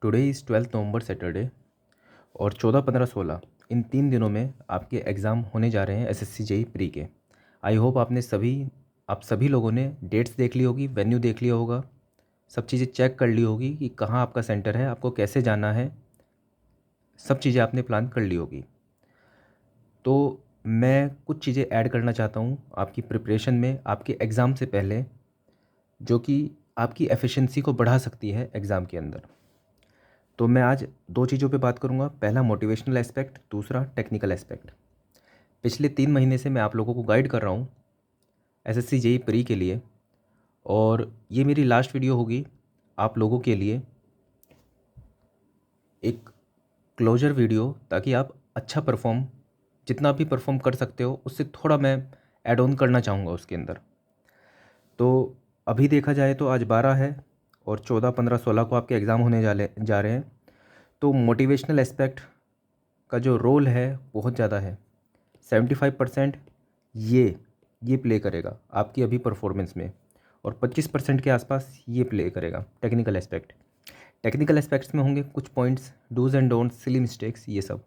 Today is 12 November Saturday और 14, 15, 16 इन 3 दिनों में आपके एग्ज़ाम होने जा रहे हैं एसएससी जेई प्री के। आई होप आप सभी लोगों ने डेट्स देख ली होगी, वेन्यू देख लिया होगा, सब चीज़ें चेक कर ली होगी कि कहाँ आपका सेंटर है, आपको कैसे जाना है, सब चीज़ें आपने प्लान कर ली होगी। तो मैं कुछ चीज़ें ऐड करना चाहता हूँ आपकी प्रिपरेशन में, आपके एग्ज़ाम से पहले, जो कि आपकी एफिशिएंसी को बढ़ा सकती है एग्ज़ाम के अंदर। तो मैं आज 2 चीज़ों पे बात करूँगा। पहला मोटिवेशनल एस्पेक्ट, दूसरा टेक्निकल एस्पेक्ट। पिछले 3 महीने से मैं आप लोगों को गाइड कर रहा हूँ एसएससी जेईई प्री के लिए, और ये मेरी लास्ट वीडियो होगी आप लोगों के लिए, एक क्लोजर वीडियो, ताकि आप अच्छा परफॉर्म, जितना भी परफॉर्म कर सकते हो उससे थोड़ा मैं ऐड ऑन करना चाहूँगा उसके अंदर। तो अभी देखा जाए तो आज 12 है और 14, 15, 16 को आपके एग्ज़ाम होने जा रहे हैं। तो मोटिवेशनल एस्पेक्ट का जो रोल है बहुत ज़्यादा है। 75% ये प्ले करेगा आपकी अभी परफॉर्मेंस में, और 25% के आसपास ये प्ले करेगा टेक्निकल एस्पेक्ट। टेक्निकल एस्पेक्ट्स में होंगे कुछ points, dos and don'ts, silly mistakes, ये सब।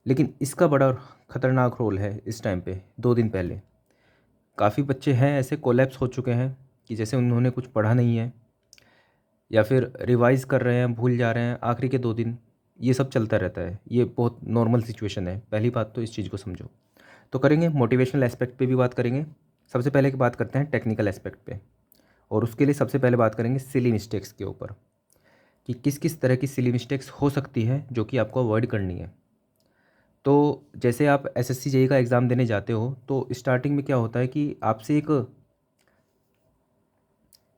लेकिन इसका बड़ा ख़तरनाक रोल है इस टाइम पे। 2 दिन पहले काफ़ी बच्चे हैं ऐसे कोलैप्स हो चुके हैं कि जैसे उन्होंने कुछ पढ़ा नहीं है, या फिर रिवाइज़ कर रहे हैं, भूल जा रहे हैं आखिरी के 2 दिन। ये सब चलता रहता है, ये बहुत नॉर्मल सिचुएशन है। पहली बात तो इस चीज़ को समझो। तो करेंगे मोटिवेशनल एस्पेक्ट पे भी बात करेंगे। सबसे पहले की बात करते हैं टेक्निकल एस्पेक्ट पे, और उसके लिए सबसे पहले बात करेंगे सिली मिस्टेक्स के ऊपर, कि किस किस तरह की सिली मिस्टेक्स हो सकती हैं जो कि आपको अवॉइड करनी है। तो जैसे आप एसएससी जेईई का एग्ज़ाम देने जाते हो तो स्टार्टिंग में क्या होता है कि आपसे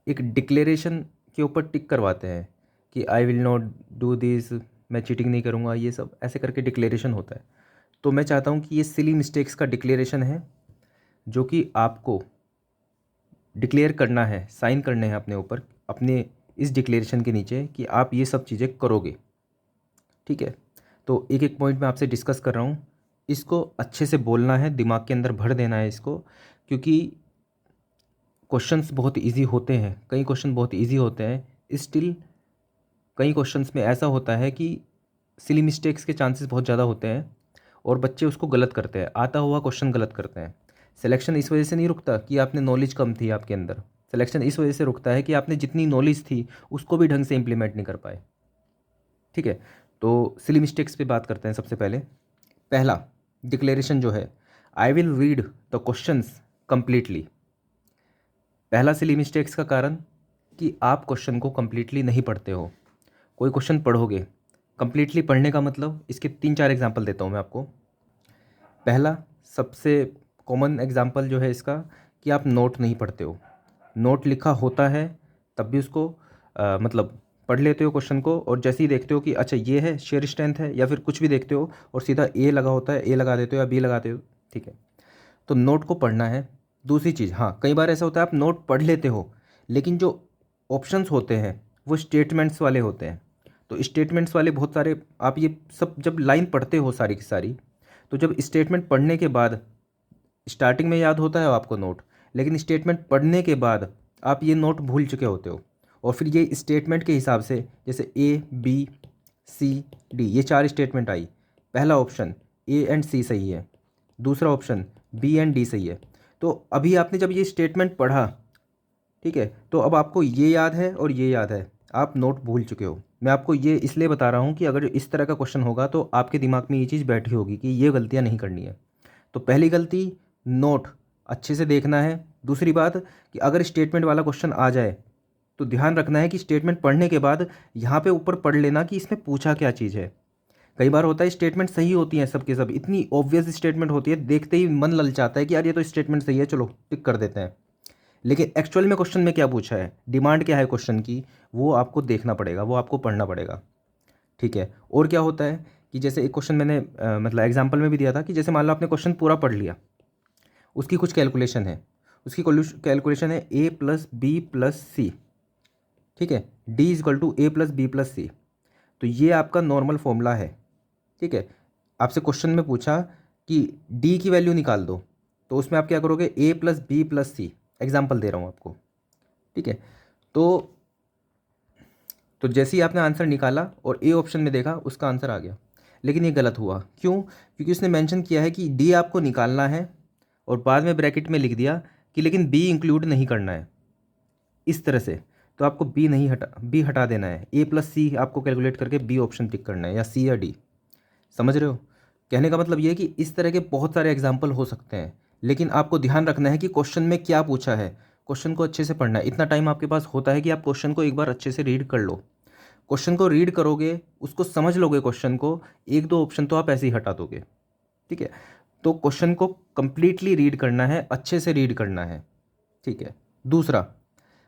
एक डिक्लेरेशन के ऊपर टिक करवाते हैं कि I will not do this, मैं चीटिंग नहीं करूँगा, ये सब ऐसे करके डिक्लेरेशन होता है। तो मैं चाहता हूँ कि ये सिली मिस्टेक्स का डिक्लेरेशन है, जो कि आपको डिक्लेयर करना है, साइन करने हैं अपने ऊपर, अपने इस डिक्लेरेशन के नीचे, कि आप ये सब चीज़ें करोगे। ठीक है, तो एक एक पॉइंट मैं आपसे डिस्कस कर रहा हूँ। इसको अच्छे से बोलना है, दिमाग के अंदर भर देना है इसको, क्योंकि क्वेश्चंस बहुत इजी होते हैं, कई क्वेश्चन बहुत इजी होते हैं, स्टिल कई क्वेश्चंस में ऐसा होता है कि सिली मिस्टेक्स के चांसेस बहुत ज़्यादा होते हैं और बच्चे उसको गलत करते हैं, आता हुआ क्वेश्चन गलत करते हैं। सिलेक्शन इस वजह से नहीं रुकता कि आपने नॉलेज कम थी आपके अंदर, सिलेक्शन इस वजह से रुकता है कि आपने जितनी नॉलेज थी उसको भी ढंग से इम्प्लीमेंट नहीं कर पाए। ठीक है, तो सिली मिस्टेक्स पे बात करते हैं। सबसे पहले पहला डिक्लेरेशन जो है, आई will read the questions completely. पहला सिली मिस्टेक्स का कारण कि आप क्वेश्चन को कंप्लीटली नहीं पढ़ते हो। कोई क्वेश्चन पढ़ोगे, कंप्लीटली पढ़ने का मतलब, इसके 3-4 एग्जांपल देता हूँ मैं आपको। पहला सबसे कॉमन एग्जांपल जो है इसका, कि आप नोट नहीं पढ़ते हो। नोट लिखा होता है तब भी उसको मतलब पढ़ लेते हो क्वेश्चन को, और जैसे ही देखते हो कि अच्छा ये है, शेयर स्ट्रेंथ है, या फिर कुछ भी देखते हो और सीधा ए लगा होता है, ए लगा देते हो या बी लगाते हो। ठीक है, तो नोट को पढ़ना है। दूसरी चीज़, हाँ, कई बार ऐसा होता है आप नोट पढ़ लेते हो, लेकिन जो ऑप्शंस होते हैं वो स्टेटमेंट्स वाले होते हैं। तो स्टेटमेंट्स वाले बहुत सारे, आप ये सब जब लाइन पढ़ते हो सारी की सारी, तो जब स्टेटमेंट पढ़ने के बाद, स्टार्टिंग में याद होता है आपको नोट, लेकिन स्टेटमेंट पढ़ने के बाद आप ये नोट भूल चुके होते हो, और फिर ये स्टेटमेंट के हिसाब से, जैसे ए बी सी डी, ये 4 स्टेटमेंट आई, पहला ऑप्शन ए एंड सी सही है, दूसरा ऑप्शन बी एंड डी सही है। तो अभी आपने जब ये स्टेटमेंट पढ़ा, ठीक है, तो अब आपको ये याद है और ये याद है, आप नोट भूल चुके हो। मैं आपको ये इसलिए बता रहा हूँ कि अगर इस तरह का क्वेश्चन होगा तो आपके दिमाग में ये चीज़ बैठी होगी कि ये गलतियाँ नहीं करनी है। तो पहली गलती, नोट अच्छे से देखना है। दूसरी बात, कि अगर स्टेटमेंट वाला क्वेश्चन आ जाए तो ध्यान रखना है कि स्टेटमेंट पढ़ने के बाद यहाँ पे ऊपर पढ़ लेना कि इसमें पूछा क्या चीज़ है। कई बार होता है स्टेटमेंट सही होती हैं सब के सब, इतनी ऑब्वियस स्टेटमेंट होती है, देखते ही मन ललचाता है कि यार ये तो स्टेटमेंट सही है, चलो टिक कर देते हैं। लेकिन एक्चुअल में क्वेश्चन में क्या पूछा है, डिमांड क्या है क्वेश्चन की, वो आपको देखना पड़ेगा, वो आपको पढ़ना पड़ेगा। ठीक है, और क्या होता है कि जैसे एक क्वेश्चन मैंने मतलब एग्जाम्पल में भी दिया था, कि जैसे मान लो आपने क्वेश्चन पूरा पढ़ लिया, उसकी कुछ कैलकुलेशन है, उसकी कैलकुलेशन है A plus B plus C. ठीक है, D is equal to A plus B plus C. तो ये आपका नॉर्मल फॉर्मूला है। ठीक है, आपसे क्वेश्चन में पूछा कि डी की वैल्यू निकाल दो, तो उसमें आप क्या करोगे, ए प्लस बी प्लस सी, एग्जाम्पल दे रहा हूँ आपको। ठीक है, तो तो जैसे ही आपने आंसर निकाला और ए ऑप्शन में देखा, उसका आंसर आ गया। लेकिन ये गलत हुआ। क्यों? क्योंकि उसने मेंशन किया है कि डी आपको निकालना है और बाद में ब्रैकेट में लिख दिया कि लेकिन बी इंक्लूड नहीं करना है, इस तरह से। तो आपको बी हटा देना है। ए प्लस सी आपको कैलकुलेट करके बी ऑप्शन टिक करना है, या सी या डी। समझ रहे हो? कहने का मतलब ये है कि इस तरह के बहुत सारे एग्जाम्पल हो सकते हैं, लेकिन आपको ध्यान रखना है कि क्वेश्चन में क्या पूछा है। क्वेश्चन को अच्छे से पढ़ना है। इतना टाइम आपके पास होता है कि आप क्वेश्चन को एक बार अच्छे से रीड कर लो। क्वेश्चन को रीड करोगे, उसको समझ लोगे क्वेश्चन को, एक दो ऑप्शन तो आप ऐसे ही हटा दोगे। ठीक है? तो क्वेश्चन को कंप्लीटली रीड करना है, अच्छे से रीड करना है। ठीक है? दूसरा,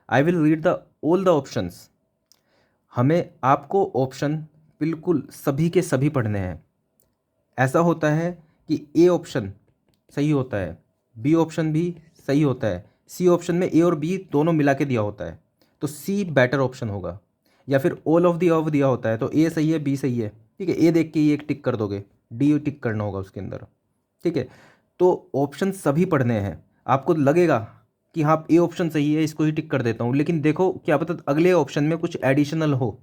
आई will read the all the options. हमें आपको ऑप्शन बिल्कुल सभी के सभी पढ़ने हैं। ऐसा होता है कि ए ऑप्शन सही होता है, बी ऑप्शन भी सही होता है, सी ऑप्शन में ए और बी दोनों मिला के दिया होता है, तो सी बेटर ऑप्शन होगा। या फिर ऑल ऑफ द अबव दिया होता है, तो ए सही है, बी सही है। ठीक है? ए देख के ये एक टिक कर दोगे, डी टिक करना होगा उसके अंदर। ठीक है? तो ऑप्शन सभी पढ़ने हैं। आपको लगेगा कि हाँ ए ऑप्शन सही है, इसको ही टिक कर देता हूँ, लेकिन देखो क्या पता अगले ऑप्शन में कुछ एडिशनल हो,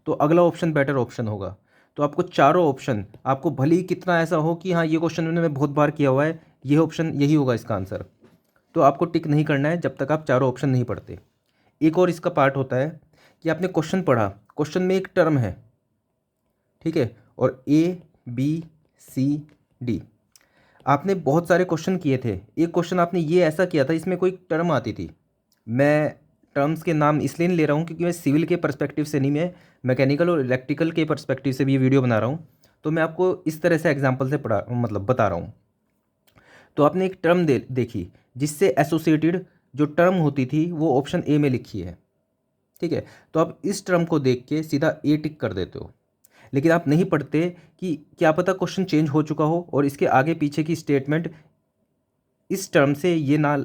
तो अगला ऑप्शन बेटर ऑप्शन होगा। तो आपको चारों ऑप्शन, आपको भले ही कितना ऐसा हो कि हाँ ये क्वेश्चन मैंने बहुत बार किया हुआ है, ये ऑप्शन यही होगा इसका आंसर, तो आपको टिक नहीं करना है जब तक आप चारों ऑप्शन नहीं पढ़ते। एक और इसका पार्ट होता है कि आपने क्वेश्चन पढ़ा, क्वेश्चन में एक टर्म है, ठीक है, और ए बी सी डी, आपने बहुत सारे क्वेश्चन किए थे। एक क्वेश्चन आपने ये ऐसा किया था, इसमें कोई टर्म आती थी। मैं टर्म्स के नाम इसलिए नहीं ले रहा हूँ क्योंकि मैं सिविल के पर्सपेक्टिव से नहीं, मैं मैकेनिकल और इलेक्ट्रिकल के पर्सपेक्टिव से भी ये वीडियो बना रहा हूँ, तो मैं आपको इस तरह से एग्जांपल से पढ़ा मतलब बता रहा हूँ। तो आपने एक टर्म देखी जिससे एसोसिएटेड जो टर्म होती थी वो ऑप्शन ए में लिखी है। ठीक है? तो आप इस टर्म को देख के सीधा ए टिक कर देते हो, लेकिन आप नहीं पढ़ते कि क्या पता क्वेश्चन चेंज हो चुका हो और इसके आगे पीछे की स्टेटमेंट इस टर्म से ये ना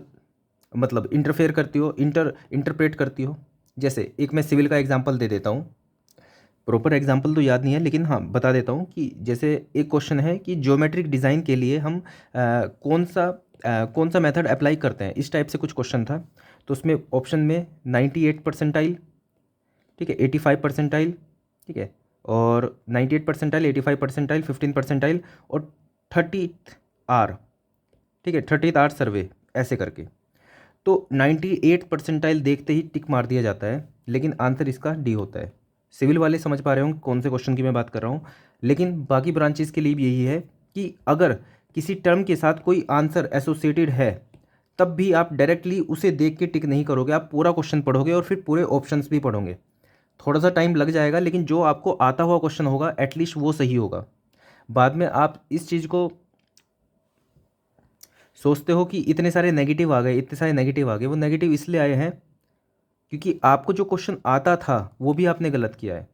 मतलब इंटरफेयर करती हो, इंटरप्रेट करती हो। जैसे एक मैं सिविल का एग्जांपल दे देता हूँ, प्रॉपर एग्जांपल तो याद नहीं है लेकिन हाँ बता देता हूँ कि जैसे एक क्वेश्चन है कि ज्योमेट्रिक डिज़ाइन के लिए हम कौन सा मेथड अप्लाई करते हैं, इस टाइप से कुछ क्वेश्चन था। तो उसमें ऑप्शन में 98 परसेंटाइल, ठीक है, 85 परसेंटाइल, ठीक है, और 98 परसेंटाइल, 85 परसेंटाइल, 15 परसेंटाइल और 30th आर, ठीक है, 30th आर सर्वे, ऐसे करके। तो 98 परसेंटाइल देखते ही टिक मार दिया जाता है, लेकिन आंसर इसका डी होता है। सिविल वाले समझ पा रहे होंगे कौन से क्वेश्चन की मैं बात कर रहा हूँ, लेकिन बाकी ब्रांचेस के लिए भी यही है कि अगर किसी टर्म के साथ कोई आंसर एसोसिएटेड है, तब भी आप डायरेक्टली उसे देख के टिक नहीं करोगे, आप पूरा क्वेश्चन पढ़ोगे और फिर पूरे ऑप्शंस भी पढ़ोगे। थोड़ा सा टाइम लग जाएगा, लेकिन जो आपको आता हुआ क्वेश्चन होगा एटलीस्ट वो सही होगा। बाद में आप इस चीज़ को सोचते हो कि इतने सारे नेगेटिव आ गए, इतने सारे नेगेटिव आ गए, वो नेगेटिव इसलिए आए हैं क्योंकि आपको जो क्वेश्चन आता था वो भी आपने गलत किया है।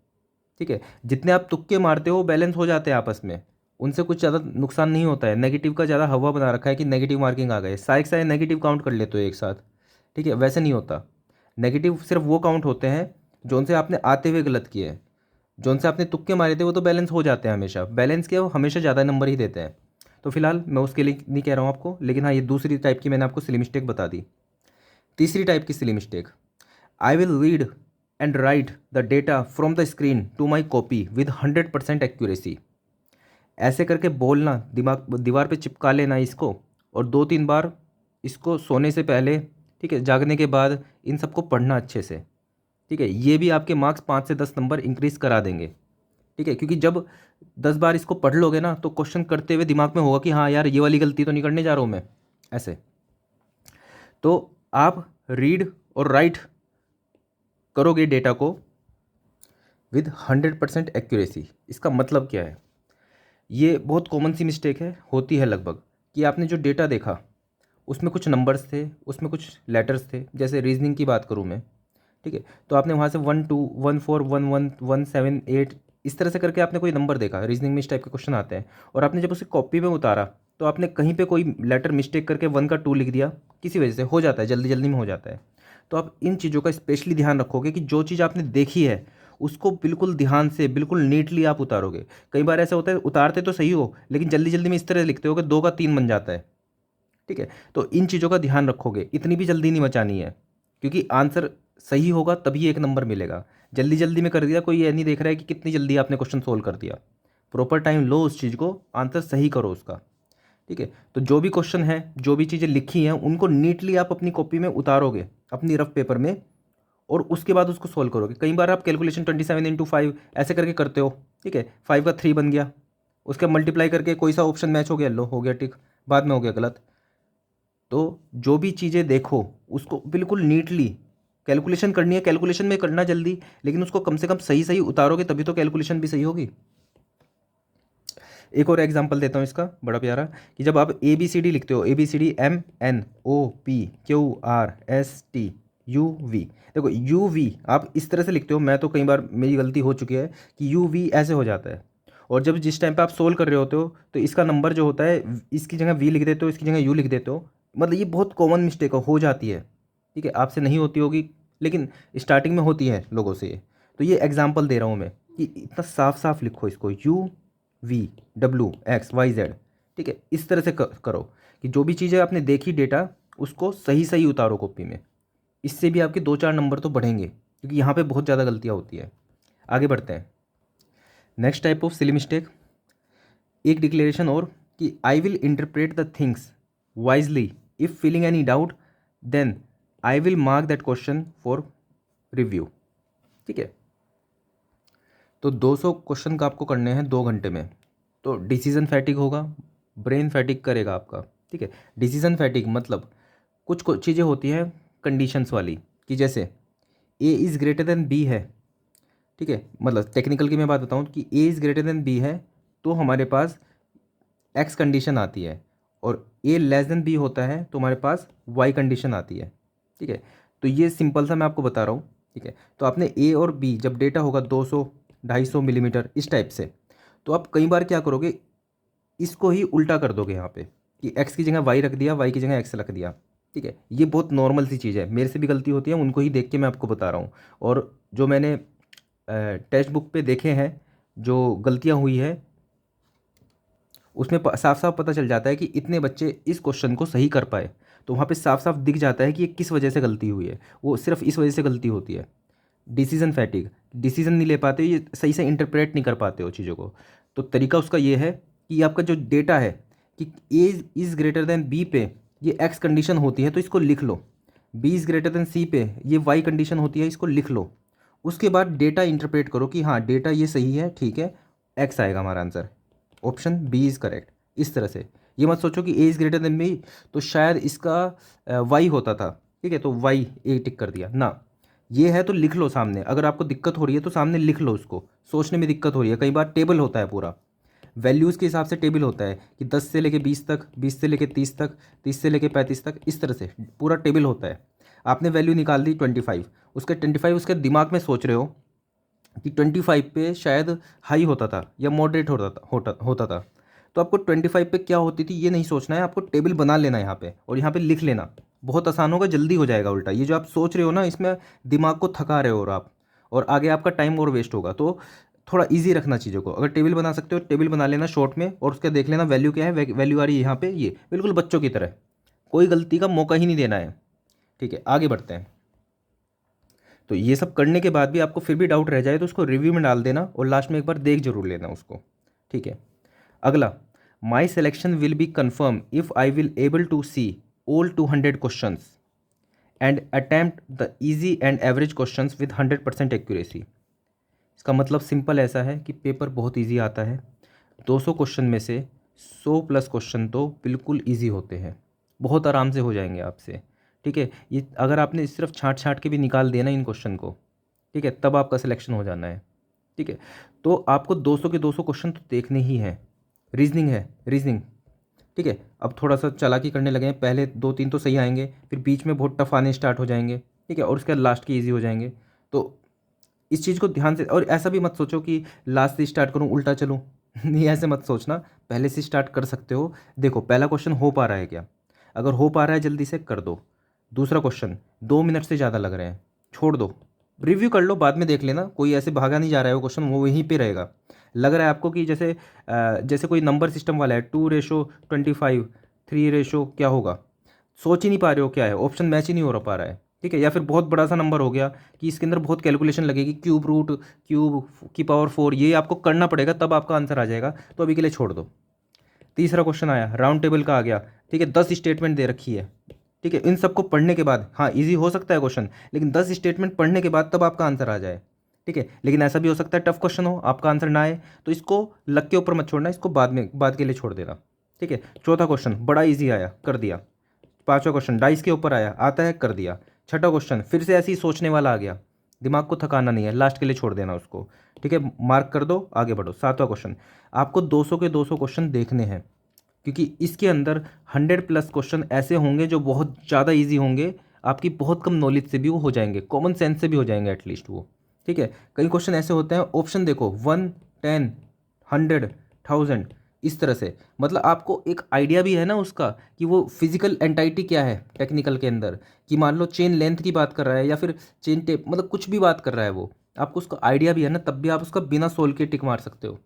ठीक है? जितने आप तुक्के मारते हो बैलेंस हो जाते हैं आपस में, उनसे कुछ ज़्यादा नुकसान नहीं होता है। नेगेटिव का ज़्यादा हवा बना रखा है कि नेगेटिव मार्किंग आ गए, सारे के सारे नेगेटिव काउंट कर लेते हो एक साथ। ठीक है? वैसे नहीं होता। नेगेटिव सिर्फ वो काउंट होते हैं जो उनसे आपने आते हुए गलत किए हैं। जो उनसे आपने तुक्के मारे थे वो तो बैलेंस हो जाते हैं हमेशा, बैलेंस के वो हमेशा ज़्यादा नंबर ही देते हैं। तो फिलहाल मैं उसके लिए नहीं कह रहा हूँ आपको, लेकिन हाँ ये दूसरी टाइप की मैंने आपको सिली मिस्टेक बता दी। तीसरी टाइप की silly mistake, I will read and write the data from the screen to my copy with 100% accuracy. ऐसे करके बोलना, दीवार पे चिपका लेना इसको, और 2-3 बार इसको सोने से पहले, ठीक है, जागने के बाद इन सबको पढ़ना अच्छे से। ठीक है? ये भी आपके मार्क्स 5 से 10 नंबर इंक्रीज़ करा देंगे। ठीक है? क्योंकि जब 10 बार इसको पढ़ लोगे ना, तो क्वेश्चन करते हुए दिमाग में होगा कि हाँ यार ये वाली गलती तो नहीं करने जा रहा हूँ मैं, ऐसे। तो आप रीड और राइट करोगे डेटा को विद 100% एक्यूरेसी। इसका मतलब क्या है? ये बहुत कॉमन सी मिस्टेक है, होती है लगभग, कि आपने जो डेटा देखा उसमें कुछ नंबर्स थे, उसमें कुछ लेटर्स थे। जैसे रीजनिंग की बात करूँ मैं, ठीक है, तो आपने वहाँ से 1 2 1 4 1 1 1 7 8 इस तरह से करके आपने कोई नंबर देखा। रीजनिंग में इस टाइप के क्वेश्चन आते हैं, और आपने जब उसे कॉपी में उतारा तो आपने कहीं पे कोई लेटर मिस्टेक करके 1 का 2 लिख दिया, किसी वजह से हो जाता है, जल्दी जल्दी में हो जाता है। तो आप इन चीज़ों का स्पेशली ध्यान रखोगे कि जो चीज़ आपने देखी है उसको बिल्कुल ध्यान से, बिल्कुल नीटली आप उतारोगे। कई बार ऐसा होता है उतारते तो सही हो, लेकिन जल्दी जल्दी में इस तरह लिखते हो कि 2 का 3 बन जाता है। ठीक है? तो इन चीज़ों का ध्यान रखोगे, इतनी भी जल्दी नहीं मचानी है, क्योंकि आंसर सही होगा तभी 1 नंबर मिलेगा। जल्दी जल्दी में कर दिया, कोई ये नहीं देख रहा है कि कितनी जल्दी आपने क्वेश्चन सोल्व कर दिया। प्रॉपर टाइम लो उस चीज़ को, आंसर सही करो उसका, ठीक है। तो जो भी क्वेश्चन है, जो भी चीज़ें लिखी हैं, उनको नीटली आप अपनी कॉपी में उतारोगे, अपनी रफ पेपर में, और उसके बाद उसको सोल्व करोगे। कई बार आप कैलकुलेशन 27 × 5 ऐसे करके करते हो, ठीक है, 5 का 3 बन गया, उसके मल्टीप्लाई करके कोई सा ऑप्शन मैच हो गया, लो हो गया टिक, बाद में हो गया गलत। तो जो भी चीज़ें देखो उसको बिल्कुल नीटली कैलकुलेशन करनी है, कैलकुलेशन में करना जल्दी, लेकिन उसको कम से कम सही सही उतारोगे तभी तो कैलकुलेशन भी सही होगी। एक और एग्जांपल देता हूँ इसका बड़ा प्यारा, कि जब आप ABCD लिखते हो, ABCD MNOPQRSTUV, देखो UV आप इस तरह से लिखते हो, मैं तो कई बार मेरी गलती हो चुकी है कि UV ऐसे हो जाता है, और जब जिस टाइम पे आप सोल्व कर रहे होते हो तो इसका नंबर जो होता है, इसकी जगह V लिख देते हो, इसकी जगह U लिख देते हो। मतलब ये बहुत कॉमन मिस्टेक हो जाती है, ठीक है, आपसे नहीं होती होगी लेकिन स्टार्टिंग में होती है लोगों से ये। तो ये एग्जाम्पल दे रहा हूँ मैं कि इतना साफ साफ लिखो इसको, UVWXYZ, ठीक है, इस तरह से करो कि जो भी चीज़ें आपने देखी डेटा, उसको सही सही उतारो कॉपी में। इससे भी आपके 2-4 नंबर तो बढ़ेंगे, क्योंकि यहाँ पे बहुत ज़्यादा गलतियाँ होती है। आगे बढ़ते हैं। Next type of silly mistake, एक डिक्लेरेशन और, कि I will interpret the things wisely, if feeling any doubt then I will mark that question for review, ठीक है। तो 200 क्वेश्चन का आपको करने हैं 2 घंटे में, तो डिसीजन फैटिक होगा, ब्रेन फैटिक करेगा आपका, ठीक है। डिसीजन फैटिक मतलब कुछ चीज़ें होती हैं कंडीशंस वाली, कि जैसे A is greater then B है, ठीक है, मतलब टेक्निकल की मैं बात बताऊँ कि A is greater then B है, तो हमारे पास X कंडीशन आती है, और A लेस देन B होता है तो हमारे पास Y कंडीशन आती है, ठीक है। तो ये सिंपल सा मैं आपको बता रहा हूँ, ठीक है। तो आपने A और B जब डेटा होगा 200-250 मिलीमीटर इस टाइप से, तो आप कई बार क्या करोगे, इसको ही उल्टा कर दोगे यहाँ पे, कि X की जगह Y रख दिया, Y की जगह X रख दिया, ठीक है। ये बहुत नॉर्मल सी चीज़ है, मेरे से भी गलती होती है, उनको ही देख के मैं आपको बता रहा हूँ। और जो मैंने टेक्स्ट बुक पे देखे हैं जो गलतियाँ हुई है, उसमें साफ साफ पता चल जाता है कि इतने बच्चे इस क्वेश्चन को सही कर पाए, तो वहाँ पे साफ साफ दिख जाता है कि ये किस वजह से गलती हुई है, वो सिर्फ इस वजह से गलती होती है, डिसीजन फैटिग, डिसीजन नहीं ले पाते, ये सही से इंटरप्रेट नहीं कर पाते हो चीज़ों को। तो तरीका उसका ये है कि आपका जो डेटा है कि A is greater than B पे ये एक्स कंडीशन होती है, तो इसको लिख लो, B is greater than C पे ये वाई कंडीशन होती है, इसको लिख लो। उसके बाद डेटा इंटरप्रेट करो कि हाँ डेटा ये सही है, ठीक है, एक्स आएगा हमारा answer, option B is correct. इस तरह से ये मत सोचो कि A is greater than B तो शायद इसका वाई होता था, ठीक है, तो वाई ए टिक कर दिया ना, ये है तो लिख लो सामने। अगर आपको दिक्कत हो रही है तो सामने लिख लो, उसको सोचने में दिक्कत हो रही है, कई बार टेबल होता है पूरा, वैल्यूज़ के हिसाब से टेबल होता है कि 10 से लेके 20 तक, 20 से लेके 30 तक, 30 से लेके 35 तक, इस तरह से पूरा टेबल होता है। आपने वैल्यू निकाल दी 25, उसके 25 उसके दिमाग में सोच रहे हो कि 25 पे शायद हाई होता था या मॉडरेट होता था, तो आपको 25 पे क्या होती थी ये नहीं सोचना है, आपको टेबल बना लेना है यहाँ पे, और यहाँ पे लिख लेना, बहुत आसान होगा, जल्दी हो जाएगा। उल्टा ये जो आप सोच रहे हो ना, इसमें दिमाग को थका रहे हो और आप, और आगे आपका टाइम और वेस्ट होगा। तो थोड़ा इजी रखना चीज़ों को, अगर टेबल बना सकते हो टेबल बना लेना शॉर्ट में, और उसका देख लेना वैल्यू क्या है, वैल्यू आ रही है यहाँ पे, ये बिल्कुल बच्चों की तरह, कोई गलती का मौका ही नहीं देना है, ठीक है। आगे बढ़ते हैं। तो ये सब करने के बाद भी आपको फिर भी डाउट रह जाए तो उसको रिव्यू में डाल देना, और लास्ट में एक बार देख जरूर लेना उसको, ठीक है। अगला, my selection will be confirm if I will able to see all 200 questions and attempt the easy and average questions with 100% accuracy. इसका मतलब सिंपल ऐसा है कि पेपर बहुत ईजी आता है, 200 क्वेश्चन में से 100+ क्वेश्चन तो बिल्कुल ईजी होते हैं, बहुत आराम से हो जाएंगे आपसे, ठीक है। ये अगर आपने सिर्फ छाँट छाँट के भी निकाल दिया ना इन क्वेश्चन को, ठीक है, तब आपका सिलेक्शन हो जाना है, ठीक है। तो आपको 200 के 200 क्वेश्चन तो देखने ही हैं। रीजनिंग है, रीजनिंग, ठीक है। अब थोड़ा सा चालाकी करने लगे हैं, पहले 2-3 तो सही आएंगे, फिर बीच में बहुत टफ आने स्टार्ट हो जाएंगे, ठीक है, और उसके बाद लास्ट के ईजी हो जाएंगे। तो इस चीज़ को ध्यान से, और ऐसा भी मत सोचो कि लास्ट से स्टार्ट करूँ उल्टा चलूँ नहीं, ऐसे मत सोचना, पहले से स्टार्ट कर सकते हो। देखो पहला क्वेश्चन हो पा रहा है क्या, अगर हो पा रहा है जल्दी से कर दो। दूसरा क्वेश्चन 2 मिनट से ज़्यादा लग रहे हैं, छोड़ दो, रिव्यू कर लो, बाद में देख लेना, कोई ऐसे भागा नहीं जा रहा है वो क्वेश्चन, वो वहीं पे रहेगा। लग रहा है आपको कि जैसे कोई नंबर सिस्टम वाला है, 2:25, 3 रेशो क्या होगा, सोच ही नहीं पा रहे हो क्या है, ऑप्शन मैच ही नहीं हो पा रहा है, ठीक है, या फिर बहुत बड़ा सा नंबर हो गया कि इसके अंदर बहुत कैलकुलेशन लगेगी, क्यूब रूट, क्यूब की पावर 4, ये आपको करना पड़ेगा तब आपका आंसर आ जाएगा, तो अभी के लिए छोड़ दो। तीसरा क्वेश्चन आया, राउंड टेबल का आ गया। ठीक है, 10 स्टेटमेंट दे रखी है। ठीक है, इन सबको पढ़ने के बाद, हाँ इजी हो सकता है क्वेश्चन, लेकिन 10 स्टेटमेंट पढ़ने के बाद तब आपका आंसर आ जाए। ठीक है, लेकिन ऐसा भी हो सकता है टफ क्वेश्चन हो, आपका आंसर ना आए, तो इसको लक के ऊपर मत छोड़ना, इसको बाद के लिए छोड़ देना। ठीक है, चौथा क्वेश्चन बड़ा ईजी आया, कर दिया। पांचवा क्वेश्चन डाइस के ऊपर आया, आता है, कर दिया। छठा क्वेश्चन फिर से ऐसे ही सोचने वाला आ गया, दिमाग को थकाना नहीं है, लास्ट के लिए छोड़ देना उसको। ठीक है, मार्क कर दो, आगे बढ़ो। सातवां क्वेश्चन, आपको 200 के 200 क्वेश्चन देखने हैं, क्योंकि इसके अंदर 100+ क्वेश्चन ऐसे होंगे जो बहुत ज़्यादा इजी होंगे, आपकी बहुत कम नॉलेज से भी वो हो जाएंगे, कॉमन सेंस से भी हो जाएंगे एटलीस्ट वो। ठीक है, कई क्वेश्चन ऐसे होते हैं, ऑप्शन देखो 1, 10, 100, 1000, इस तरह से, मतलब आपको एक आइडिया भी है ना उसका कि वो फिजिकल एंटाइटी क्या है टेक्निकल के अंदर, कि मान लो चेन लेंथ की बात कर रहा है या फिर चेन टेप, मतलब कुछ भी बात कर रहा है वो, आपको उसका आइडिया भी है ना, तब भी आप उसका बिना सोल के टिक मार सकते हो,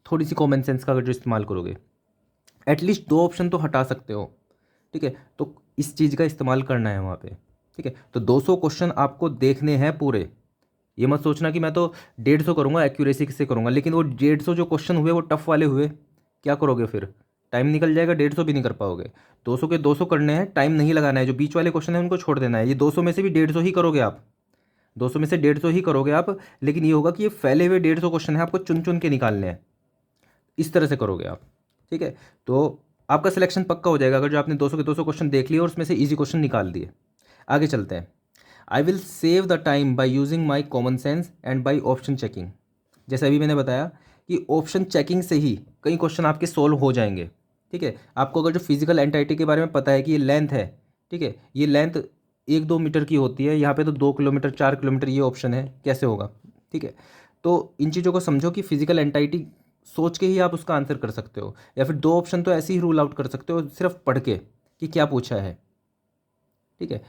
थोड़ी सी कॉमन सेंस का अगर जो इस्तेमाल करोगे, एटलीस्ट 2 ऑप्शन तो हटा सकते हो। ठीक है, तो इस चीज़ का इस्तेमाल करना है वहाँ पे। ठीक है, तो 200 क्वेश्चन आपको देखने हैं पूरे, ये मत सोचना कि मैं तो 150 करूँगा, एक्यूरेसी से करूँगा, लेकिन वो 150 जो क्वेश्चन हुए वो टफ वाले हुए, क्या करोगे फिर, टाइम निकल जाएगा, 150 भी नहीं कर पाओगे। 200 के 200 करने हैं, टाइम नहीं लगाना है, जो बीच वाले क्वेश्चन है उनको छोड़ देना है। ये 200 में से भी 150 ही करोगे आप, 200 में से 150 ही करोगे आप, लेकिन ये होगा कि ये फैले हुए 150 क्वेश्चन है, आपको चुन चुन के निकालने हैं, इस तरह से करोगे आप। ठीक है, तो आपका सिलेक्शन पक्का हो जाएगा अगर जो आपने 200 के 200 क्वेश्चन देख लिए और उसमें से ईजी क्वेश्चन निकाल दिए। आगे चलते हैं। I will save the time by using my common sense and by option checking. जैसे अभी मैंने बताया कि ऑप्शन चेकिंग से ही कई क्वेश्चन आपके सोल्व हो जाएंगे। ठीक है, आपको अगर जो फिजिकल एंटाइटी के बारे में पता है कि ये लेंथ है, ठीक है, ये लेंथ 1-2 मीटर की होती है, यहाँ पे तो 2 किलोमीटर 4 किलोमीटर ये ऑप्शन है, कैसे होगा। ठीक है, तो इन चीज़ों को समझो कि फिजिकल एंटाइटी सोच के ही आप उसका आंसर कर सकते हो, या फिर 2 ऑप्शन तो ऐसे ही रूल आउट कर सकते हो सिर्फ पढ़ के कि क्या पूछा है। ठीक है,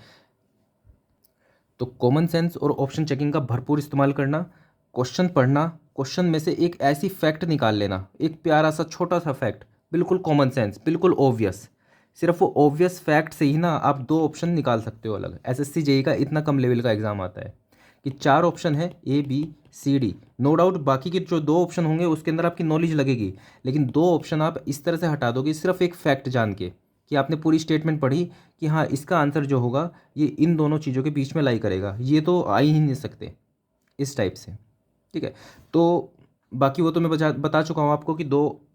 तो कॉमन सेंस और ऑप्शन चेकिंग का भरपूर इस्तेमाल करना, क्वेश्चन पढ़ना, क्वेश्चन में से एक ऐसी फैक्ट निकाल लेना, एक प्यारा सा छोटा सा फैक्ट, बिल्कुल कॉमन सेंस, बिल्कुल ओवियस, सिर्फ वो ओवियस फैक्ट से ही ना आप 2 ऑप्शन निकाल सकते हो अलग। एसएससी जेई का इतना कम लेवल का एग्जाम आता है कि 4 ऑप्शन है, ABCD, नो डाउट बाकी के जो 2 ऑप्शन होंगे उसके अंदर आपकी नॉलेज लगेगी, लेकिन 2 ऑप्शन आप इस तरह से हटा दोगे सिर्फ एक फैक्ट जान के कि आपने पूरी स्टेटमेंट पढ़ी कि हाँ इसका आंसर जो होगा ये इन दोनों चीज़ों के बीच में लाई करेगा, ये तो आ ही नहीं सकते, इस टाइप से। ठीक है, तो बाकी वो तो मैं बता चुका हूँ आपको कि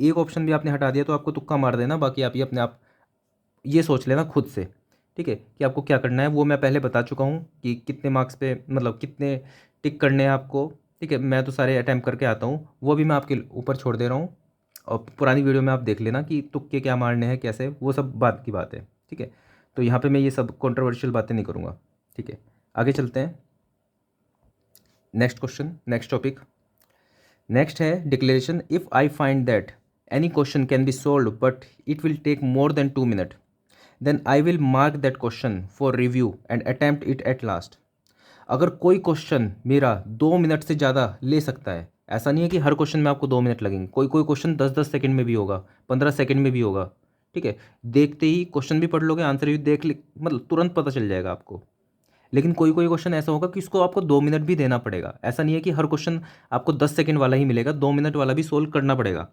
एक ऑप्शन भी आपने हटा दिया तो आपको तुक्का मार देना, बाकी आप ये अपने आप ये सोच लेना खुद से। ठीक है, कि आपको क्या करना है, वो मैं पहले बता चुका हूँ कि कितने मार्क्स पे, मतलब कितने टिक करने हैं आपको। ठीक है, मैं तो सारे अटैम्प्ट करके आता हूँ, वो भी मैं आपके ऊपर छोड़ दे रहा हूँ, और पुरानी वीडियो में आप देख लेना कि तुक्के क्या मारने हैं कैसे, वो सब बात की बात है। ठीक है, तो यहाँ पे मैं ये सब कंट्रोवर्शियल बातें नहीं करूँगा। ठीक है, आगे चलते हैं। Next question, next topic, next है declaration. If I find that any question can be solve but it will take more than 2 minute, then I will mark that question for review and attempt it at last. अगर कोई question मेरा 2 minute से ज़्यादा ले सकता है, ऐसा नहीं है कि हर क्वेश्चन में आपको 2 मिनट लगेंगे, कोई कोई क्वेश्चन 10-10 सेकंड में भी होगा, 15 सेकंड में भी होगा। ठीक है, देखते ही क्वेश्चन भी पढ़ लोगे, आंसर भी देख ले, मतलब तुरंत पता चल जाएगा आपको। लेकिन कोई कोई क्वेश्चन ऐसा होगा कि उसको आपको 2 मिनट भी देना पड़ेगा, ऐसा नहीं है कि हर क्वेश्चन आपको 10 सेकंड वाला ही मिलेगा, 2 मिनट वाला भी सोल्व करना पड़ेगा।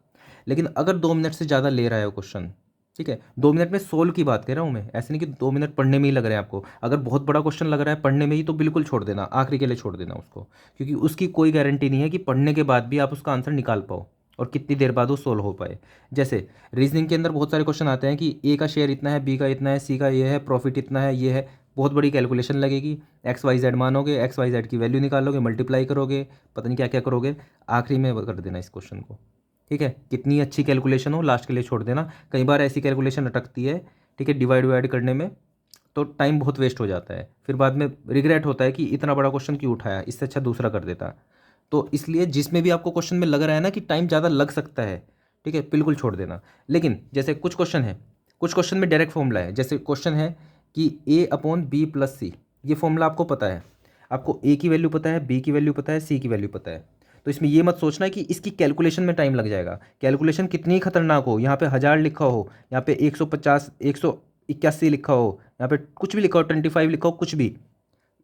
लेकिन अगर 2 मिनट से ज़्यादा ले रहा है वो क्वेश्चन, ठीक है, 2 मिनट में सोल्व की बात कर रहा हूँ मैं, ऐसे नहीं कि 2 मिनट पढ़ने में ही लग रहे हैं आपको। अगर बहुत बड़ा क्वेश्चन लग रहा है पढ़ने में ही तो बिल्कुल छोड़ देना, आखिरी के लिए छोड़ देना उसको, क्योंकि उसकी कोई गारंटी नहीं है कि पढ़ने के बाद भी आप उसका आंसर निकाल पाओ और कितनी देर बाद वो सोल्व हो पाए। जैसे रीजनिंग के अंदर बहुत सारे क्वेश्चन आते हैं कि ए का शेयर इतना है, बी का इतना है, सी का ये है, प्रॉफिट इतना है, ये है, बहुत बड़ी कैलकुलेशन लगेगी, XYZ मानोगे, XYZ की वैल्यू निकालोगे, मल्टीप्लाई करोगे, पता नहीं क्या क्या करोगे, आखिरी में कर देना इस क्वेश्चन को। ठीक है, कितनी अच्छी कैलकुलेशन हो लास्ट के लिए छोड़ देना, कई बार ऐसी कैलकुलेशन अटकती है, ठीक है, डिवाइड वाइड करने में, तो टाइम बहुत वेस्ट हो जाता है, फिर बाद में रिग्रेट होता है कि इतना बड़ा क्वेश्चन क्यों उठाया, इससे अच्छा दूसरा कर देता। तो इसलिए जिसमें भी आपको क्वेश्चन में लग रहा है ना कि टाइम ज़्यादा लग सकता है, ठीक है, बिल्कुल छोड़ देना। लेकिन जैसे कुछ क्वेश्चन है, कुछ क्वेश्चन में डायरेक्ट फॉर्मूला है, जैसे क्वेश्चन है कि A/B+C, ये फॉर्मूला आपको पता है, आपको A की वैल्यू पता है, B की वैल्यू पता है, C की वैल्यू पता है, तो इसमें ये मत सोचना कि इसकी कैलकुलेशन में टाइम लग जाएगा। कैलकुलेशन कितनी खतरनाक हो, यहाँ पे 1000 लिखा हो, यहाँ पे 150 181 लिखा हो, यहाँ पे कुछ भी लिखा हो, 25 लिखा हो, कुछ भी,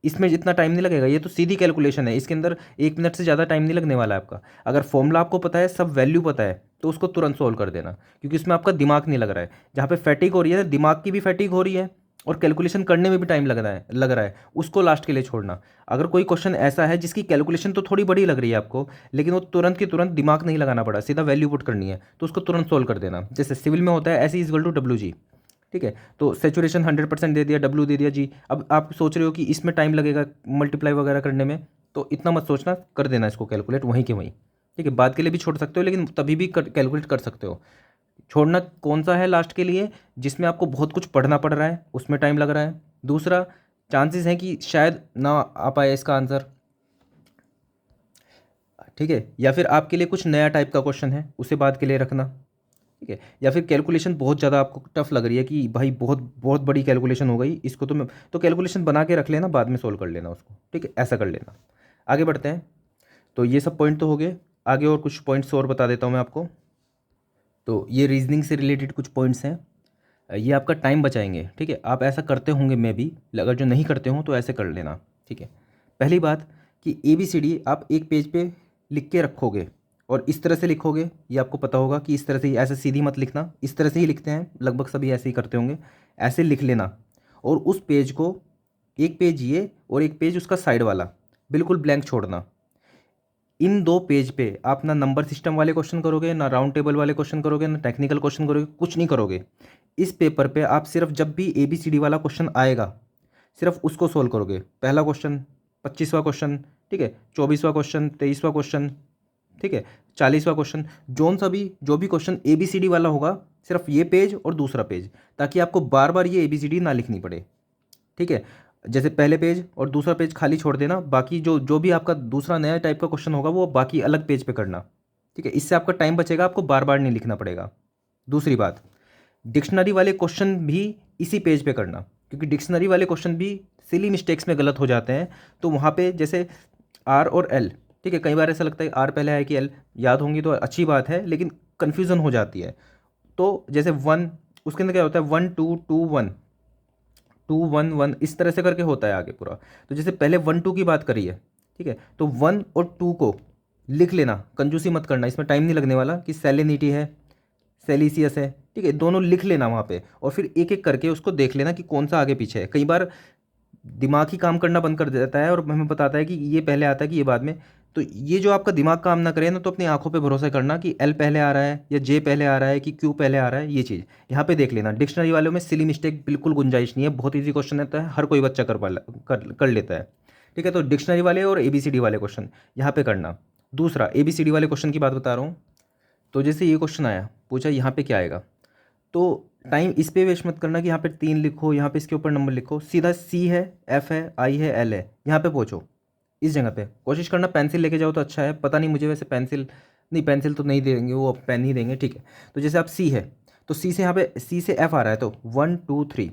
इसमें जितना टाइम नहीं लगेगा, ये तो सीधी कैलकुलेशन है, इसके अंदर 1 मिनट से ज़्यादा टाइम नहीं लगने वाला है आपका। अगर फॉर्मूला आपको पता है, सब वैल्यू पता है, तो उसको तुरंत सोल्व कर देना, क्योंकि इसमें आपका दिमाग नहीं लग रहा है। जहाँ पे फैटिक हो रही है, दिमाग की भी फैटिक हो रही है और कैलकुलेशन करने में भी टाइम लग रहा है, उसको लास्ट के लिए छोड़ना। अगर कोई क्वेश्चन ऐसा है जिसकी कैलकुलेशन तो थोड़ी बड़ी लग रही है आपको, लेकिन वो तुरंत की तुरंत दिमाग नहीं लगाना पड़ा, सीधा वैल्यू पुट करनी है, तो उसको तुरंत सोल्व कर देना। जैसे सिविल में होता है S is equal to W G, ठीक है, तो सेचुरेशन 100% दे दिया, डब्ल्यू दे दिया जी। अब आप सोच रहे हो कि इसमें टाइम लगेगा मल्टीप्लाई वगैरह करने में, तो इतना मत सोचना, कर देना इसको कैलकुलेट वहीं के वहीं, ठीक है। बाद के लिए भी छोड़ सकते हो, लेकिन तभी भी कैलकुलेट कर सकते हो। छोड़ना कौन सा है लास्ट के लिए, जिसमें आपको बहुत कुछ पढ़ना पड़ रहा है, उसमें टाइम लग रहा है। दूसरा, चांसेस हैं कि शायद ना आ पाए इसका आंसर, ठीक है, या फिर आपके लिए कुछ नया टाइप का क्वेश्चन है, उसे बाद के लिए रखना, ठीक है। या फिर कैलकुलेशन बहुत ज़्यादा आपको टफ लग रही है कि भाई बहुत बहुत बड़ी कैलकुलेशन हो गई, इसको तो मैं, तो कैलकुलेशन बना के रख लेना, बाद में सोल्व कर लेना उसको, ठीक है, ऐसा कर लेना। आगे बढ़ते हैं। तो ये सब पॉइंट तो हो गए, आगे और कुछ पॉइंट्स और बता देता हूँ मैं आपको। तो ये रीजनिंग से रिलेटेड कुछ पॉइंट्स हैं, ये आपका टाइम बचाएंगे, ठीक है। आप ऐसा करते होंगे मैं भी, अगर जो नहीं करते हो तो ऐसे कर लेना, ठीक है। पहली बात कि ABCD आप एक पेज पे लिख के रखोगे और इस तरह से लिखोगे, ये आपको पता होगा कि इस तरह से ही, ऐसे सीधी मत लिखना, इस तरह से ही लिखते हैं लगभग सभी, ऐसे ही करते होंगे, ऐसे लिख लेना। और उस पेज को, एक पेज ये और एक पेज उसका साइड वाला, बिल्कुल ब्लैंक छोड़ना। इन दो पेज पे आप ना नंबर सिस्टम वाले क्वेश्चन करोगे, ना राउंड टेबल वाले क्वेश्चन करोगे, ना टेक्निकल क्वेश्चन करोगे, कुछ नहीं करोगे। इस पेपर पे आप सिर्फ जब भी ABCD वाला क्वेश्चन आएगा, सिर्फ उसको सोल्व करोगे। पहला क्वेश्चन, 25वां क्वेश्चन, ठीक है, 24वां क्वेश्चन, 23वां क्वेश्चन, ठीक है, 40वां क्वेश्चन, जो भी क्वेश्चन ABCD वाला होगा, सिर्फ ये पेज और दूसरा पेज, ताकि आपको बार बार ये ABCD ना लिखनी पड़े, ठीक है। जैसे पहले पेज और दूसरा पेज खाली छोड़ देना, बाकी जो जो भी आपका दूसरा नया टाइप का क्वेश्चन होगा वो बाकी अलग पेज पे करना, ठीक है। इससे आपका टाइम बचेगा, आपको बार बार नहीं लिखना पड़ेगा। दूसरी बात, डिक्शनरी वाले क्वेश्चन भी इसी पेज पे करना, क्योंकि डिक्शनरी वाले क्वेश्चन भी सिली मिस्टेक्स में गलत हो जाते हैं। तो वहाँ पे जैसे R और L, ठीक है, कई बार ऐसा लगता है R पहले आए कि L, याद होंगी तो अच्छी बात है, लेकिन कन्फ्यूज़न हो जाती है। तो जैसे 1, उसके अंदर क्या होता है, 1 2 2 1 2 1 1, इस तरह से करके होता है आगे पूरा। तो जैसे पहले 1 2 की बात करी है, ठीक है, तो 1 और 2 को लिख लेना, कंजूसी मत करना, इसमें टाइम नहीं लगने वाला, कि सेलेनिटी है, सेलिसियस है, ठीक है, दोनों लिख लेना वहाँ पे, और फिर एक एक करके उसको देख लेना कि कौन सा आगे पीछे है। कई बार दिमाग ही काम करना बंद कर देता है और हमें बताता है कि ये पहले आता है कि ये बाद में। तो ये जो आपका दिमाग काम ना करे ना, तो अपनी आंखों पे भरोसा करना कि L पहले आ रहा है या J पहले आ रहा है कि Q पहले आ रहा है, ये चीज़ यहाँ पे देख लेना। डिक्शनरी वालों में सिली मिस्टेक बिल्कुल गुंजाइश नहीं है, बहुत ईजी क्वेश्चन रहता है, हर कोई बच्चा कर लेता है, ठीक है। तो डिक्शनरी वाले और ABCD वाले क्वेश्चन यहाँ पे करना। दूसरा, ABCD वाले क्वेश्चन की बात बता रहा हूँ। तो जैसे ये क्वेश्चन आया, पूछा यहाँ पे क्या आएगा, तो टाइम इस पे वेस्ट मत करना कि यहाँ पे 3 लिखो, यहाँ पे इसके ऊपर नंबर लिखो, सीधा C है, F है, I है, L है, यहाँ पे पहुँचो। इस जगह पे कोशिश करना पेंसिल लेके जाओ तो अच्छा है, पता नहीं मुझे, वैसे पेंसिल नहीं, पेंसिल तो नहीं देंगे वो, पेन ही देंगे, ठीक है। तो जैसे आप C है, तो C से यहाँ पे, C से F आ रहा है, तो 1 2 3,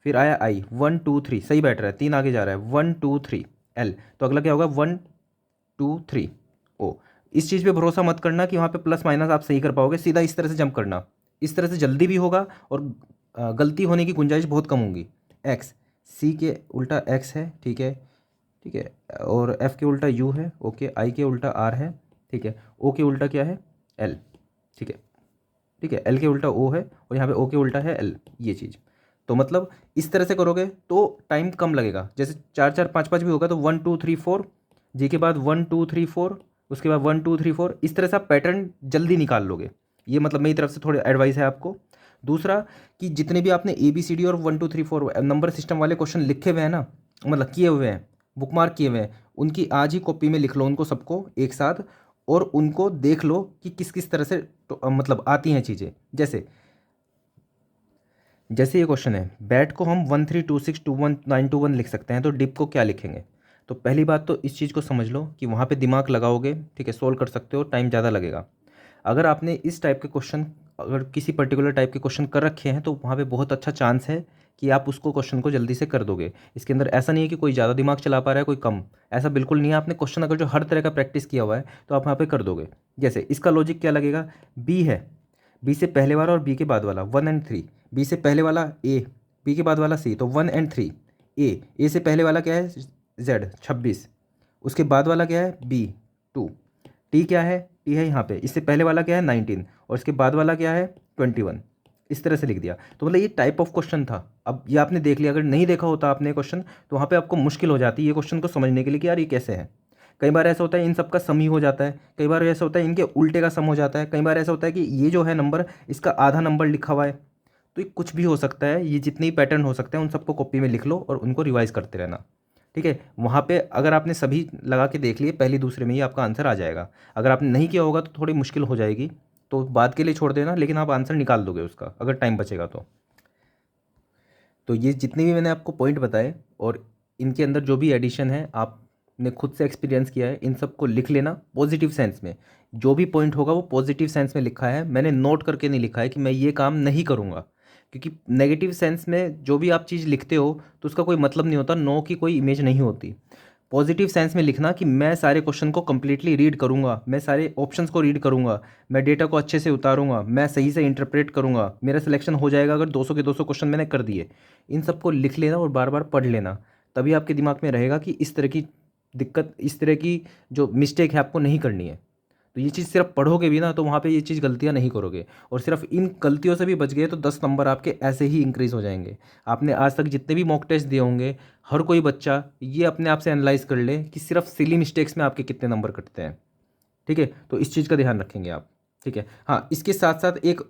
फिर आया I, 1 2 3, सही बैठ रहा है, 3 आगे जा रहा है, 1 2 3 L, तो अगला क्या होगा, 1 2 3 O। इस चीज़ पे भरोसा मत करना कि वहाँ पे प्लस माइनस आप सही कर पाओगे, सीधा इस तरह से जंप करना, इस तरह से जल्दी भी होगा और गलती होने की गुंजाइश बहुत कम होगी। X, C के उल्टा X है, ठीक है, ठीक है, और F के उल्टा U है, ओके, I के उल्टा R है, ठीक है, O के उल्टा क्या है, L, ठीक है, ठीक है, L के उल्टा O है और यहाँ पे O के उल्टा है L, ये चीज़। तो मतलब इस तरह से करोगे तो टाइम कम लगेगा। जैसे 4 4 5 5 भी होगा तो 1 2 3 4, जी के बाद 1 2 3 4, उसके बाद 1 2 3 4, इस तरह से आप पैटर्न जल्दी निकाल लोगे। ये मतलब मेरी तरफ से थोड़ी एडवाइस है आपको। दूसरा, कि जितने भी आपने ABCD और 1 2 3 4 नंबर सिस्टम वाले क्वेश्चन लिखे हुए हैं ना, मतलब किए हुए हैं, बुकमार्क किए हुए हैं, उनकी आज ही कॉपी में लिख लो उनको सबको एक साथ, और उनको देख लो कि किस किस तरह से मतलब आती हैं चीज़ें। जैसे जैसे ये क्वेश्चन है, बैट को हम 1 3 2 6 2 1 9 2 1 लिख सकते हैं, तो डिप को क्या लिखेंगे। तो पहली बात तो इस चीज़ को समझ लो कि वहाँ पे दिमाग लगाओगे, ठीक है, सोल्व कर सकते हो, टाइम ज़्यादा लगेगा। अगर आपने इस टाइप के क्वेश्चन, अगर किसी पर्टिकुलर टाइप के क्वेश्चन कर रखे हैं, तो वहाँ पे बहुत अच्छा चांस है कि आप उसको क्वेश्चन को जल्दी से कर दोगे। इसके अंदर ऐसा नहीं है कि कोई ज़्यादा दिमाग चला पा रहा है, कोई कम, ऐसा बिल्कुल नहीं है। आपने क्वेश्चन अगर जो हर तरह का प्रैक्टिस किया हुआ है, तो आप वहाँ पे कर दोगे। जैसे इसका लॉजिक क्या लगेगा, बी है, बी से पहले वाला और बी के बाद वाला 1 एंड 3, बी से पहले वाला ए, बी के बाद वाला सी, तो 1 एंड 3, ए से पहले वाला क्या है, Z 26, उसके बाद वाला क्या है B 2, T क्या है, T है यहाँ पे, इससे पहले वाला क्या है 19 और इसके बाद वाला क्या है 21। इस तरह से लिख दिया। तो मतलब ये टाइप ऑफ क्वेश्चन था। अब ये आपने देख लिया, अगर नहीं देखा होता आपने क्वेश्चन तो वहाँ पे आपको मुश्किल हो जाती है ये क्वेश्चन को समझने के लिए कि यार ये कैसे है। कई बार ऐसा होता है इन सब का सम ही हो जाता है, कई बार ऐसा होता है इनके उल्टे का सम हो जाता है, कई बार ऐसा होता है कि ये जो है नंबर इसका आधा नंबर लिखा हुआ है। तो ये कुछ भी हो सकता है, ये जितने ही पैटर्न हो सकते हैं उन सबको कॉपी में लिख लो और उनको रिवाइज करते रहना। ठीक है, वहाँ पे अगर आपने सभी लगा के देख लिए पहली दूसरे में ही आपका आंसर आ जाएगा। अगर आपने नहीं किया होगा तो थोड़ी मुश्किल हो जाएगी, तो बाद के लिए छोड़ देना, लेकिन आप आंसर निकाल दोगे उसका अगर टाइम बचेगा तो ये जितने भी मैंने आपको पॉइंट बताए और इनके अंदर जो भी एडिशन है आपने खुद से एक्सपीरियंस किया है, इन सबको लिख लेना पॉजिटिव सेंस में। जो भी पॉइंट होगा वो पॉजिटिव सेंस में लिखा है, मैंने नोट करके नहीं लिखा है कि मैं ये काम नहीं करूँगा, क्योंकि नेगेटिव सेंस में जो भी आप चीज़ लिखते हो तो उसका कोई मतलब नहीं होता, नो की कोई इमेज नहीं होती। पॉजिटिव सेंस में लिखना कि मैं सारे क्वेश्चन को कंप्लीटली रीड करूंगा, मैं सारे ऑप्शंस को रीड करूंगा, मैं डेटा को अच्छे से उतारूंगा, मैं सही से इंटरप्रेट करूंगा, मेरा सिलेक्शन हो जाएगा अगर 200 के 200 क्वेश्चन मैंने कर दिए। इन सबको लिख लेना और बार बार पढ़ लेना, तभी आपके दिमाग में रहेगा कि इस तरह की दिक्कत, इस तरह की जो मिस्टेक है आपको नहीं करनी है। तो ये चीज़ सिर्फ पढ़ोगे भी ना तो वहाँ पे ये चीज़ गलतियाँ नहीं करोगे, और सिर्फ इन गलतियों से भी बच गए तो 10 नंबर आपके ऐसे ही इंक्रीज़ हो जाएंगे। आपने आज तक जितने भी मॉक टेस्ट दिए होंगे, हर कोई बच्चा ये अपने आप से एनालाइज कर ले कि सिर्फ सिली मिस्टेक्स में आपके कितने नंबर कटते हैं। ठीक है, तो इस चीज़ का ध्यान रखेंगे आप। ठीक है, हाँ, इसके साथ साथ एक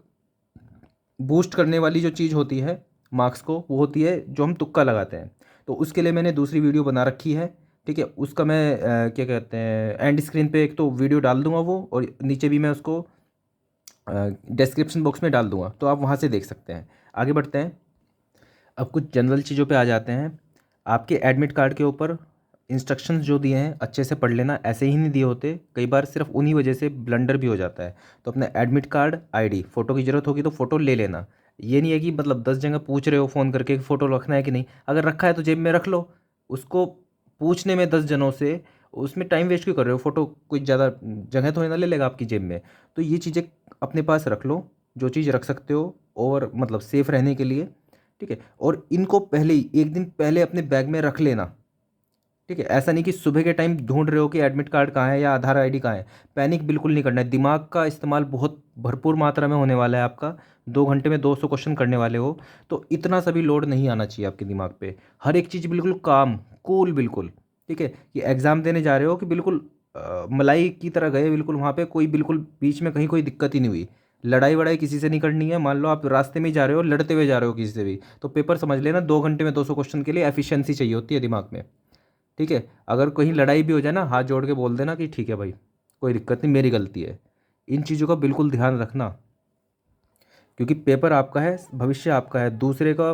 बूस्ट करने वाली जो चीज़ होती है मार्क्स को, वो होती है जो हम तुक्का लगाते हैं। तो उसके लिए मैंने दूसरी वीडियो बना रखी है। ठीक है, उसका मैं क्या कहते हैं एंड स्क्रीन पे एक तो वीडियो डाल दूंगा वो, और नीचे भी मैं उसको डिस्क्रिप्शन बॉक्स में डाल दूंगा, तो आप वहाँ से देख सकते हैं। आगे बढ़ते हैं, अब कुछ जनरल चीज़ों पे आ जाते हैं। आपके एडमिट कार्ड के ऊपर इंस्ट्रक्शंस जो दिए हैं अच्छे से पढ़ लेना, ऐसे ही नहीं दिए होते, कई बार सिर्फ उन्हीं वजह से ब्लंडर भी हो जाता है। तो अपना एडमिट कार्ड आईडी फ़ोटो की ज़रूरत होगी तो फ़ोटो ले लेना। ये नहीं है कि मतलब 10 जगह पूछ रहे हो फ़ोन करके कि फ़ोटो रखना है कि नहीं, अगर रखा है तो जेब में रख लो। उसको पूछने में 10 जनों से उसमें टाइम वेस्ट क्यों कर रहे हो, फ़ोटो कोई ज़्यादा जगह तो ना ले लेगा आपकी जेब में। तो ये चीज़ें अपने पास रख लो, जो चीज़ रख सकते हो, और मतलब सेफ़ रहने के लिए। ठीक है, और इनको पहले ही एक दिन पहले अपने बैग में रख लेना। ठीक है, ऐसा नहीं कि सुबह के टाइम ढूंढ रहे हो कि एडमिट कार्ड कहाँ है या आधार आईडी कहाँ है। पैनिक बिल्कुल नहीं करना है, दिमाग का इस्तेमाल बहुत भरपूर मात्रा में होने वाला है आपका। 2 घंटे में 200 क्वेश्चन करने वाले हो, तो इतना सभी लोड नहीं आना चाहिए आपके दिमाग पे। हर एक चीज़ बिल्कुल काम कूल बिल्कुल। ठीक है, कि एग्ज़ाम देने जा रहे हो कि बिल्कुल मलाई की तरह गए, बिल्कुल वहाँ पे कोई बिल्कुल बीच में कहीं कोई दिक्कत ही नहीं हुई। लड़ाई वड़ाई किसी से नहीं करनी है। मान लो आप रास्ते में ही जा रहे हो, लड़ते हुए जा रहे हो किसी से भी, तो पेपर समझ लेना 2 घंटे में 200 क्वेश्चन के लिए एफिशिएंसी चाहिए होती है दिमाग में। ठीक है, अगर कहीं लड़ाई भी हो जाए ना, हाथ जोड़ के बोल देना कि ठीक है भाई, कोई दिक्कत नहीं, मेरी गलती है। इन चीज़ों का बिल्कुल ध्यान रखना, क्योंकि पेपर आपका है, भविष्य आपका है, दूसरे का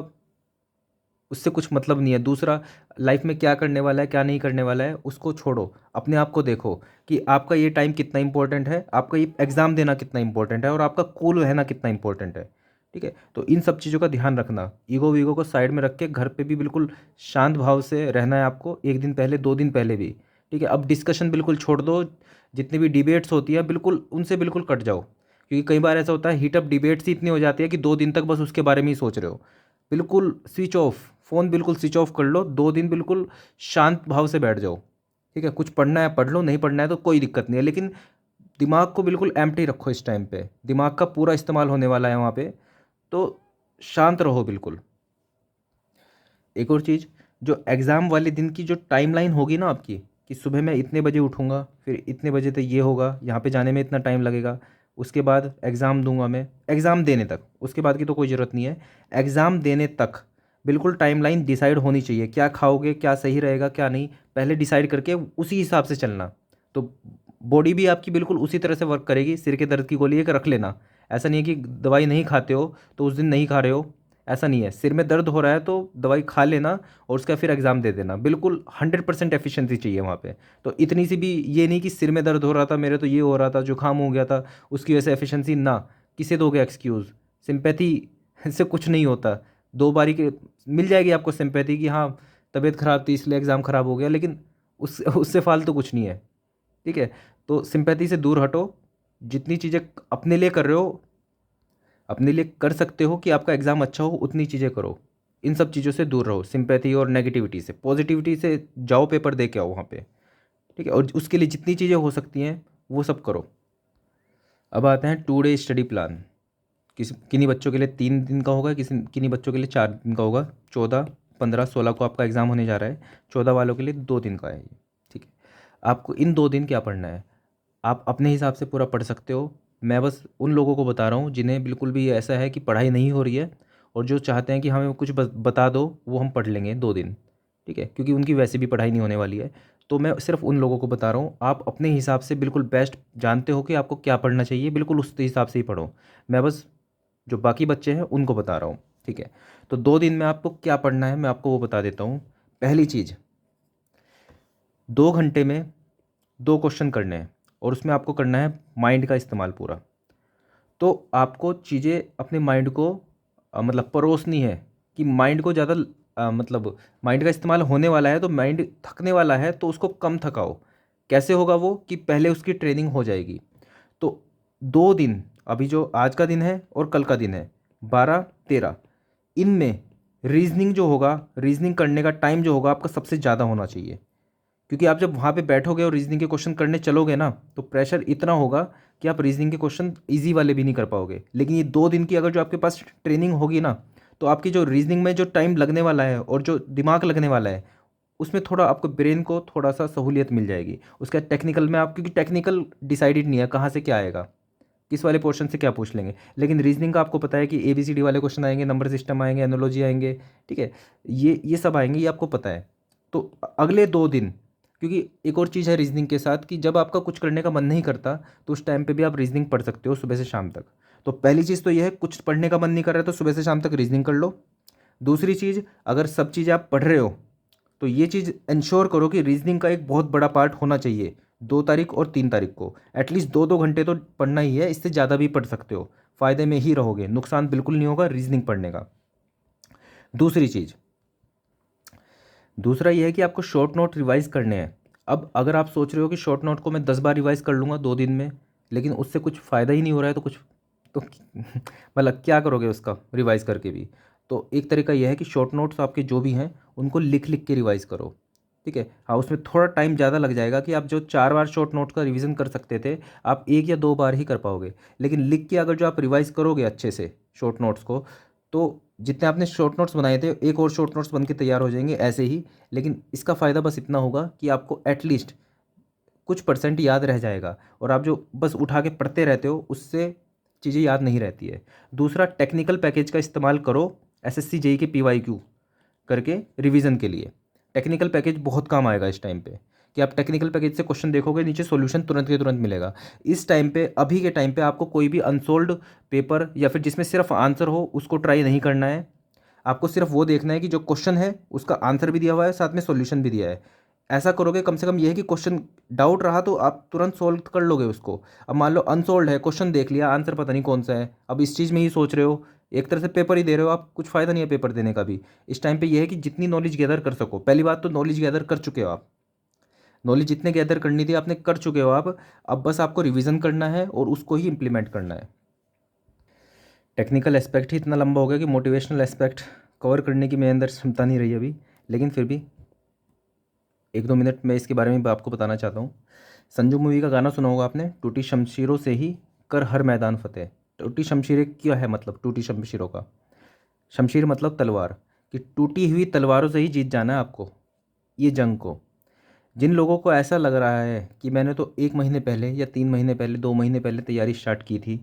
उससे कुछ मतलब नहीं है। दूसरा लाइफ में क्या करने वाला है क्या नहीं करने वाला है उसको छोड़ो, अपने आप को देखो कि आपका ये टाइम कितना इंपॉर्टेंट है, आपका ये एग्ज़ाम देना कितना इंपॉर्टेंट है, और आपका कूल रहना कितना इंपॉर्टेंट है। ठीक है, तो इन सब चीज़ों का ध्यान रखना। ईगो वीगो को साइड में रख के घर पे भी बिल्कुल शांत भाव से रहना है आपको, एक दिन पहले 2 दिन पहले भी। ठीक है, अब डिस्कशन बिल्कुल छोड़ दो, जितनी भी डिबेट्स होती है बिल्कुल उनसे बिल्कुल कट जाओ, क्योंकि कई बार ऐसा होता है हीटअप डिबेट्स ही इतनी हो जाती है कि 2 दिन तक बस उसके बारे में ही सोच रहे हो। बिल्कुल स्विच ऑफ, फ़ोन बिल्कुल स्विच ऑफ कर लो, 2 दिन बिल्कुल शांत भाव से बैठ जाओ। ठीक है, कुछ पढ़ना है पढ़ लो, नहीं पढ़ना है तो कोई दिक्कत नहीं है, लेकिन दिमाग को बिल्कुल एम्प्टी रखो। इस टाइम पे दिमाग का पूरा इस्तेमाल होने वाला है वहाँ पे, तो शांत रहो बिल्कुल। एक और चीज़, जो एग्ज़ाम वाले दिन की जो टाइमलाइन होगी ना आपकी, कि सुबह मैं इतने बजे उठूँगा, फिर इतने बजे तक ये होगा, यहाँ पे जाने में इतना टाइम लगेगा, उसके बाद एग्ज़ाम दूंगा मैं, एग्ज़ाम देने तक, उसके बाद की तो कोई ज़रूरत नहीं है। एग्ज़ाम देने तक बिल्कुल टाइमलाइन डिसाइड होनी चाहिए, क्या खाओगे, क्या सही रहेगा क्या नहीं, पहले डिसाइड करके उसी हिसाब से चलना। तो बॉडी भी आपकी बिल्कुल उसी तरह से वर्क करेगी। सिर के दर्द की गोली एक रख लेना, ऐसा नहीं है कि दवाई नहीं खाते हो तो उस दिन नहीं खा रहे हो, ऐसा नहीं है। सिर में दर्द हो रहा है तो दवाई खा लेना और उसका फिर एग्ज़ाम दे देना, बिल्कुल 100% एफिशिएंसी चाहिए वहाँ पे। तो इतनी सी भी ये नहीं कि सिर में दर्द हो रहा था मेरे तो ये हो रहा था, जुकाम हो गया था उसकी वजह से एफिशिएंसी, ना, किसे दोगे एक्सक्यूज़। सिंपैथी से कुछ नहीं होता। 2 बारी के मिल जाएगी आपको सिंपैथी कि हाँ तबीयत ख़राब थी इसलिए एग्ज़ाम ख़राब हो गया, लेकिन उससे फालतू कुछ नहीं है। ठीक है, तो सिंपैथी से दूर हटो। जितनी चीज़ें अपने लिए कर रहे हो, अपने लिए कर सकते हो कि आपका एग्ज़ाम अच्छा हो, उतनी चीज़ें करो। इन सब चीज़ों से दूर रहो, सिंपैथी और नेगेटिविटी से। पॉजिटिविटी से जाओ, पेपर दे के आओ वहाँ पे, ठीक है। और उसके लिए जितनी चीज़ें हो सकती हैं वो सब करो। अब आते हैं 2 डे स्टडी प्लान। किन्हीं बच्चों के लिए 3 दिन का होगा, किन्हीं बच्चों के लिए 4 दिन का होगा। 14, 15, 16 को आपका एग्ज़ाम होने जा रहा है, 14 वालों के लिए 2 दिन का है ये, ठीक है। आपको इन 2 दिन क्या पढ़ना है, आप अपने हिसाब से पूरा पढ़ सकते हो। मैं बस उन लोगों को बता रहा हूँ जिन्हें बिल्कुल भी ऐसा है कि पढ़ाई नहीं हो रही है और जो चाहते हैं कि हमें कुछ बता दो, वो हम पढ़ लेंगे 2 दिन, ठीक है, क्योंकि उनकी वैसे भी पढ़ाई नहीं होने वाली है। तो मैं सिर्फ उन लोगों को बता रहा हूँ, आप अपने हिसाब से बिल्कुल बेस्ट जानते हो कि आपको क्या पढ़ना चाहिए, बिल्कुल उस हिसाब से ही पढ़ो। मैं बस जो बाकी बच्चे हैं उनको बता रहा हूँ, ठीक है। तो 2 दिन में आपको क्या पढ़ना है मैं आपको वो बता देता हूँ। पहली चीज़, 2 घंटे में 2 क्वेश्चन करने हैं और उसमें आपको करना है माइंड का इस्तेमाल पूरा। तो आपको चीज़ें अपने माइंड को मतलब परोसनी है कि माइंड को ज़्यादा मतलब माइंड का इस्तेमाल होने वाला है तो माइंड थकने वाला है तो उसको कम थकाओ। कैसे होगा वो, कि पहले उसकी ट्रेनिंग हो जाएगी। तो 2 दिन, अभी जो आज का दिन है और कल का दिन है 12, 13, इनमें रीजनिंग जो होगा, रीजनिंग करने का टाइम जो होगा आपका सबसे ज़्यादा होना चाहिए। क्योंकि आप जब वहाँ पे बैठोगे और रीजनिंग के क्वेश्चन करने चलोगे ना, तो प्रेशर इतना होगा कि आप रीजनिंग के क्वेश्चन इजी वाले भी नहीं कर पाओगे। लेकिन ये 2 दिन की अगर जो आपके पास ट्रेनिंग होगी ना, तो आपकी जो रीजनिंग में जो टाइम लगने वाला है और जो दिमाग लगने वाला है, उसमें थोड़ा आपको ब्रेन को थोड़ा सा सहूलियत मिल जाएगी। उसके बाद टेक्निकल में आप, क्योंकि टेक्निकल डिसाइडेड नहीं है कहाँ से क्या आएगा, किस वाले पोर्शन से क्या पूछ लेंगे। लेकिन रीजनिंग का आपको पता है कि ABCD वाले क्वेश्चन आएंगे, नंबर सिस्टम आएंगे, एनोलॉजी आएंगे, ठीक है, ये सब आएंगे, ये आपको पता है। तो अगले 2 दिन, क्योंकि एक और चीज़ है रीजनिंग के साथ कि जब आपका कुछ करने का मन नहीं करता तो उस टाइम पे भी आप रीजनिंग पढ़ सकते हो सुबह से शाम तक। तो पहली चीज़ तो ये है, कुछ पढ़ने का मन नहीं कर रहा है तो सुबह से शाम तक रीजनिंग कर लो। दूसरी चीज़, अगर सब चीज़ें आप पढ़ रहे हो तो ये चीज़ इंश्योर करो कि रीजनिंग का एक बहुत बड़ा पार्ट होना चाहिए 2 तारीख और 3 तारीख को। एटलीस्ट 2-2 घंटे तो पढ़ना ही है, इससे ज़्यादा भी पढ़ सकते हो, फ़ायदे में ही रहोगे, नुकसान बिल्कुल नहीं होगा रीजनिंग पढ़ने का। दूसरी चीज़, दूसरा ये है कि आपको शॉर्ट नोट रिवाइज़ करने हैं। अब अगर आप सोच रहे हो कि शॉर्ट नोट को मैं 10 बार रिवाइज़ कर लूँगा 2 दिन में, लेकिन उससे कुछ फ़ायदा ही नहीं हो रहा है, तो कुछ तो मतलब क्या करोगे उसका रिवाइज़ करके भी। तो एक तरीका यह है कि शॉर्ट नोट्स आपके जो भी हैं उनको लिख लिख के रिवाइज़ करो, ठीक है। हाँ, उसमें थोड़ा टाइम ज़्यादा लग जाएगा कि आप जो 4 बार शॉर्ट नोट का रिवीजन कर सकते थे, आप 1 या 2 बार ही कर पाओगे। लेकिन लिख के अगर जो आप रिवाइज़ करोगे अच्छे से शॉर्ट नोट्स को, तो जितने आपने शॉर्ट नोट्स बनाए थे एक और शॉर्ट नोट्स बन के तैयार हो जाएंगे ऐसे ही। लेकिन इसका फ़ायदा बस इतना होगा कि आपको एटलीस्ट कुछ परसेंट याद रह जाएगा, और आप जो बस उठा के पढ़ते रहते हो उससे चीज़ें याद नहीं रहती है। दूसरा, टेक्निकल पैकेज का इस्तेमाल करो SSC JEE के PYQ करके रिवीजन के लिए। टेक्निकल पैकेज बहुत काम आएगा इस टाइम पे, कि आप टेक्निकल पैकेज से क्वेश्चन देखोगे नीचे सॉल्यूशन तुरंत के तुरंत मिलेगा। इस टाइम पे, अभी के टाइम पे आपको कोई भी अनसोल्व्ड पेपर या फिर जिसमें सिर्फ आंसर हो उसको ट्राई नहीं करना है। आपको सिर्फ वो देखना है कि जो क्वेश्चन है उसका आंसर भी दिया हुआ है, साथ में सॉल्यूशन भी दिया है। ऐसा करोगे कम से कम ये है कि क्वेश्चन डाउट रहा तो आप तुरंत सोल्व कर लोगे उसको। अब मान लो अनसोल्ड है, क्वेश्चन देख लिया, आंसर पता नहीं कौन सा है, अब इस चीज़ में ही सोच रहे हो, एक तरह से पेपर ही दे रहे हो आप, कुछ फ़ायदा नहीं है पेपर देने का भी। इस टाइम पे ये है कि जितनी नॉलेज गैदर कर सको, पहली बात तो नॉलेज गैदर कर चुके हो आप, नॉलेज जितने गैदर करनी थी आपने कर चुके हो आप। अब बस आपको रिवीजन करना है और उसको ही इम्प्लीमेंट करना है। टेक्निकल एस्पेक्ट ही इतना लंबा हो गया कि मोटिवेशनल एस्पेक्ट कवर करने की मेरे अंदर क्षमता नहीं रही अभी, लेकिन फिर भी 1-2 मिनट में इसके बारे में आपको बताना चाहता हूँ। संजू मूवी का गाना सुना होगा आपने, टूटी शमशीरों से ही कर हर मैदान फतेह। टूटी शमशीरें क्या है मतलब, टूटी शमशीरों का, शमशीर मतलब तलवार, कि टूटी हुई तलवारों से ही जीत जाना है आपको ये जंग को। जिन लोगों को ऐसा लग रहा है कि मैंने तो 1 महीने पहले या 3 महीने पहले, 2 महीने पहले तैयारी स्टार्ट की थी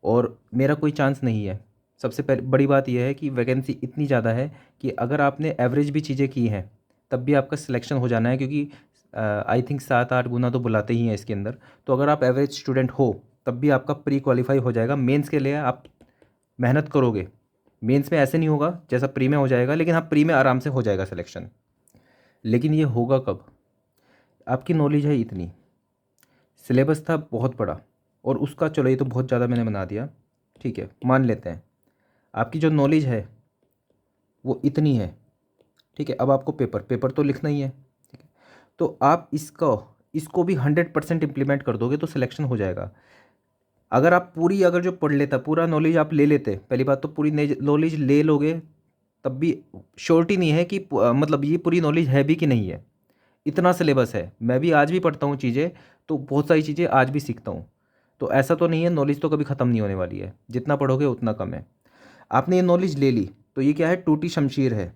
और मेरा कोई चांस नहीं है, सबसे पहले बड़ी बात यह है कि वैकेंसी इतनी ज़्यादा है कि अगर आपने एवरेज भी चीज़ें की हैं तब भी आपका सिलेक्शन हो जाना है, क्योंकि आई थिंक 7-8 गुना तो बुलाते ही हैं इसके अंदर। तो अगर आप एवरेज स्टूडेंट हो तब भी आपका प्री क्वालिफाई हो जाएगा। मेंस के लिए आप मेहनत करोगे, मेंस में ऐसे नहीं होगा जैसा प्री में हो जाएगा, लेकिन हाँ प्री में आराम से हो जाएगा सिलेक्शन। लेकिन ये होगा कब, आपकी नॉलेज है इतनी, सिलेबस था बहुत बड़ा और उसका, चलो ये तो बहुत ज़्यादा मैंने बना दिया, ठीक है मान लेते हैं, आपकी जो नॉलेज है वो इतनी है, ठीक है। अब आपको पेपर पेपर तो लिखना ही है, ठीक है। तो आप इसको इसको भी 100% इम्प्लीमेंट कर दोगे तो सिलेक्शन हो जाएगा। अगर आप पूरी, अगर जो पढ़ लेता पूरा नॉलेज आप ले लेते, पहली बात तो पूरी नॉलेज ले लोगे तब भी श्योरिटी नहीं है कि मतलब ये पूरी नॉलेज है भी कि नहीं है। इतना सिलेबस है, मैं भी आज भी पढ़ता हूँ चीज़ें, तो बहुत सारी चीज़ें आज भी सीखता हूँ। तो ऐसा तो नहीं है, नॉलेज तो कभी ख़त्म नहीं होने वाली है, जितना पढ़ोगे उतना कम है। आपने ये नॉलेज ले ली तो ये क्या है, टूटी शमशीर है।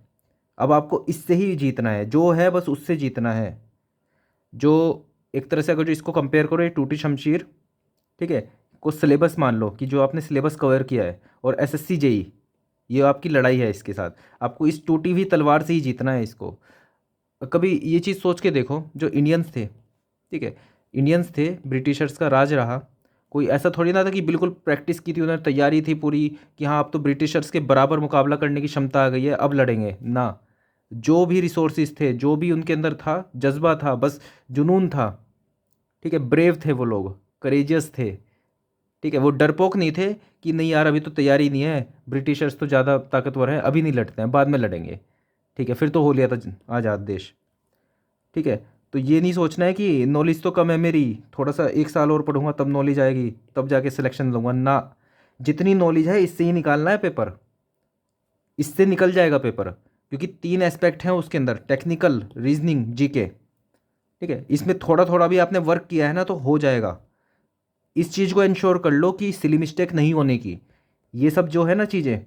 अब आपको इससे ही जीतना है, जो है बस उससे जीतना है। जो एक तरह से अगर जो इसको कंपेयर करो, ये टूटी शमशीर, ठीक है, को सिलेबस मान लो कि जो आपने सिलेबस कवर किया है, और एसएससी जेई, ये आपकी लड़ाई है इसके साथ। आपको इस टूटी हुई तलवार से ही जीतना है इसको। कभी ये चीज़ सोच के देखो, जो इंडियंस थे, ठीक है, इंडियंस थे, ब्रिटिशर्स का राज रहा, कोई ऐसा थोड़ी ना था कि बिल्कुल प्रैक्टिस की थी उन्होंने, तैयारी थी पूरी कि हाँ अब तो ब्रिटिशर्स के बराबर मुकाबला करने की क्षमता आ गई है, अब लड़ेंगे ना। जो भी रिसोर्सेज थे, जो भी उनके अंदर था, जज्बा था, बस जुनून था, ठीक है, ब्रेव थे वो लोग, करेजियस थे, ठीक है, वो डरपोक नहीं थे कि नहीं यार अभी तो तैयारी नहीं है, ब्रिटिशर्स तो ज़्यादा ताकतवर हैं, अभी नहीं लड़ते हैं, बाद में लड़ेंगे, ठीक है, फिर तो हो लिया था आज़ाद देश, ठीक है। तो ये नहीं सोचना है कि नॉलेज तो कम है मेरी, थोड़ा सा 1 साल और पढ़ूंगा तब नॉलेज आएगी, तब जाके सिलेक्शन लूँगा ना। जितनी नॉलेज है इससे ही निकालना है पेपर, इससे निकल जाएगा पेपर, क्योंकि 3 एस्पेक्ट हैं उसके अंदर, टेक्निकल, रीजनिंग, जीके, ठीक है। इसमें थोड़ा थोड़ा भी आपने वर्क किया है ना तो हो जाएगा। इस चीज़ को इंश्योर कर लो कि सिली मिस्टेक नहीं होने की। ये सब जो है ना चीज़ें,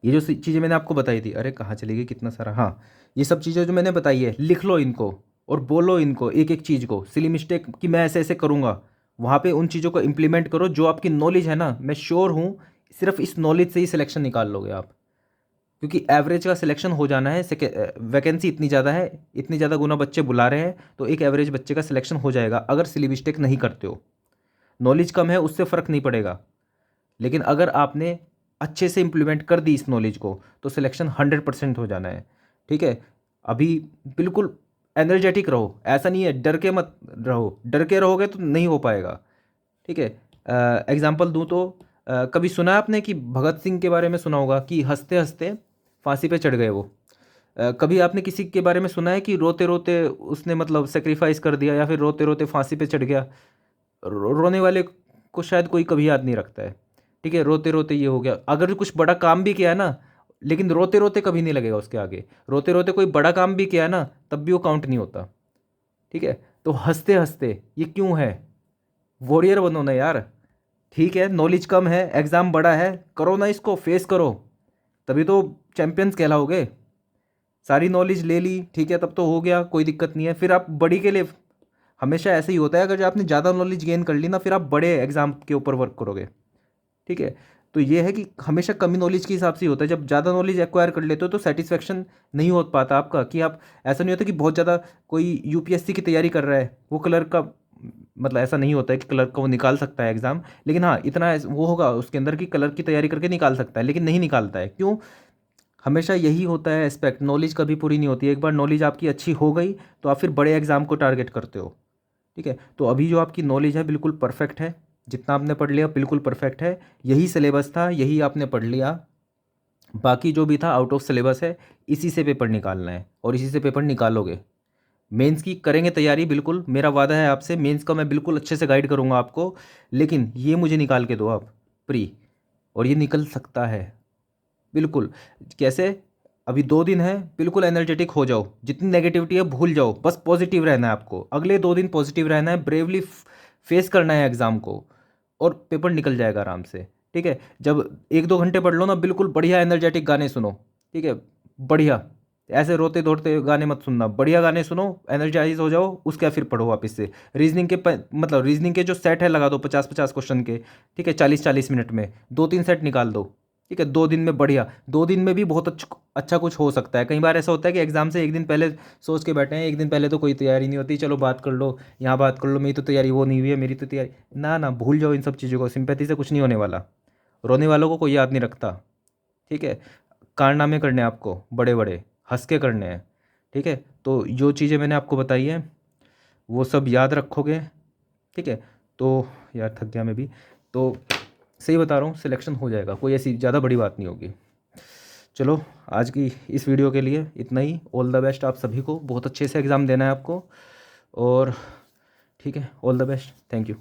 ये जो चीज़ें मैंने आपको बताई थी, अरे कहाँ चली गई कितना सारा, हाँ, ये सब चीज़ें जो मैंने बताई है, लिख लो इनको और बोलो इनको, एक एक चीज़ को, सिली मिस्टेक कि मैं ऐसे ऐसे करूँगा, वहाँ पे उन चीज़ों को इम्प्लीमेंट करो। जो आपकी नॉलेज है ना, मैं श्योर हूँ सिर्फ इस नॉलेज से ही सिलेक्शन निकाल लोगे आप, क्योंकि एवरेज का सिलेक्शन हो जाना है। वैकेंसी इतनी ज़्यादा है, इतनी ज़्यादा गुना बच्चे बुला रहे हैं, तो एक एवरेज बच्चे का सिलेक्शन हो जाएगा अगर सिली मिस्टेक नहीं करते हो। नॉलेज कम है उससे फ़र्क नहीं पड़ेगा, लेकिन अगर आपने अच्छे से इम्प्लीमेंट कर दी इस नॉलेज को तो सिलेक्शन 100% हो जाना है, ठीक है। अभी बिल्कुल एनर्जेटिक रहो, ऐसा नहीं है डर के मत रहो, डर के रहोगे तो नहीं हो पाएगा, ठीक है। एग्जाम्पल दूँ तो कभी सुना है आपने कि भगत सिंह के बारे में सुना होगा कि हंसते हंसते फांसी पे चढ़ गए वो। कभी आपने किसी के बारे में सुना है कि रोते रोते उसने मतलब सेक्रीफाइस कर दिया, या फिर रोते रोते फांसी पे चढ़ गया। रोने वाले को शायद कोई कभी याद नहीं रखता है, ठीक है, रोते रोते ये हो गया। अगर कुछ बड़ा काम भी किया है ना, लेकिन रोते रोते कभी नहीं लगेगा उसके आगे, रोते रोते कोई बड़ा काम भी किया है ना तब भी वो काउंट नहीं होता, ठीक है। तो हंसते हंसते ये क्यों है, वॉरियर बनो ना यार, ठीक है, नॉलेज कम है, एग्ज़ाम बड़ा है, करो ना इसको, फेस करो, तभी तो चैंपियंस कहलाओगे। सारी नॉलेज ले ली, ठीक है, तब तो हो गया, कोई दिक्कत नहीं है। फिर आप बड़ी के लिए, हमेशा ऐसे ही होता है, अगर जो आपने ज़्यादा नॉलेज गेन कर ली ना, फिर आप बड़े एग्जाम के ऊपर वर्क करोगे, ठीक है। तो ये है कि हमेशा कमी नॉलेज के हिसाब से ही होता है। जब ज़्यादा नॉलेज एक्वायर कर लेते हो तो सेटिस्फेक्शन नहीं हो पाता आपका, कि आप, ऐसा नहीं होता कि बहुत ज़्यादा कोई यूपीएससी की तैयारी कर रहा है, वो क्लर्क का, मतलब ऐसा नहीं होता है कि क्लर्क का वो निकाल सकता है एग्ज़ाम, लेकिन हाँ इतना वो होगा उसके अंदर कि क्लर्क की तैयारी करके निकाल सकता है, लेकिन नहीं निकालता है। क्यों? हमेशा यही होता है एस्पेक्ट, नॉलेज कभी पूरी नहीं होती। एक बार नॉलेज आपकी अच्छी हो गई तो आप फिर बड़े एग्ज़ाम को टारगेट करते हो, ठीक है। तो अभी जो आपकी नॉलेज है बिल्कुल परफेक्ट है, जितना आपने पढ़ लिया बिल्कुल परफेक्ट है, यही सिलेबस था, यही आपने पढ़ लिया। बाकी जो भी था आउट ऑफ सिलेबस है, इसी से पेपर निकालना है और इसी से पेपर निकालोगे। मेंस की करेंगे तैयारी, बिल्कुल मेरा वादा है आपसे, मेंस का मैं बिल्कुल अच्छे से गाइड करूँगा आपको, लेकिन ये मुझे निकाल के दो आप प्री, और ये निकल सकता है बिल्कुल। कैसे? अभी 2 दिन है, बिल्कुल एनर्जेटिक हो जाओ, जितनी नेगेटिविटी है भूल जाओ, बस पॉजिटिव रहना है आपको, अगले 2 दिन पॉजिटिव रहना है, ब्रेवली फेस करना है एग्ज़ाम को, और पेपर निकल जाएगा आराम से, ठीक है। जब 1-2 घंटे पढ़ लो ना, बिल्कुल बढ़िया एनर्जेटिक गाने सुनो, ठीक है, बढ़िया, ऐसे रोते धोते गाने मत सुनना, बढ़िया गाने सुनो, एनर्जाइज हो जाओ, उसके बाद फिर पढ़ो वापस से। रीजनिंग के मतलब रीजनिंग के जो सेट है लगा दो 50-50 क्वेश्चन के, ठीक है, 40-40 मिनट में 2-3 सेट निकाल दो, ठीक है, 2 दिन में बढ़िया। 2 दिन में भी बहुत अच्छा कुछ हो सकता है। कई बार ऐसा होता है कि एग्जाम से 1 दिन पहले सोच के बैठे हैं, 1 दिन पहले तो कोई तैयारी नहीं होती, चलो बात कर लो, यहाँ बात कर लो, मेरी तो तैयारी वो नहीं हुई है, मेरी तो तैयारी, ना ना, भूल जाओ इन सब चीज़ों को, सिंपैथी से कुछ नहीं होने वाला, रोने वालों को कोई याद नहीं रखता, ठीक है। कारनामे करने हैं आपको, बड़े बड़े हंस के करने हैं, ठीक है। तो जो चीज़ें मैंने आपको बताई हैं वो सब याद रखोगे, ठीक है। तो यार थक गया मैं भी, तो सही बता रहा हूँ, सिलेक्शन हो जाएगा, कोई ऐसी ज़्यादा बड़ी बात नहीं होगी। चलो, आज की इस वीडियो के लिए इतना ही। ऑल द बेस्ट आप सभी को, बहुत अच्छे से एग्ज़ाम देना है आपको, और ठीक है, all the best, thank you.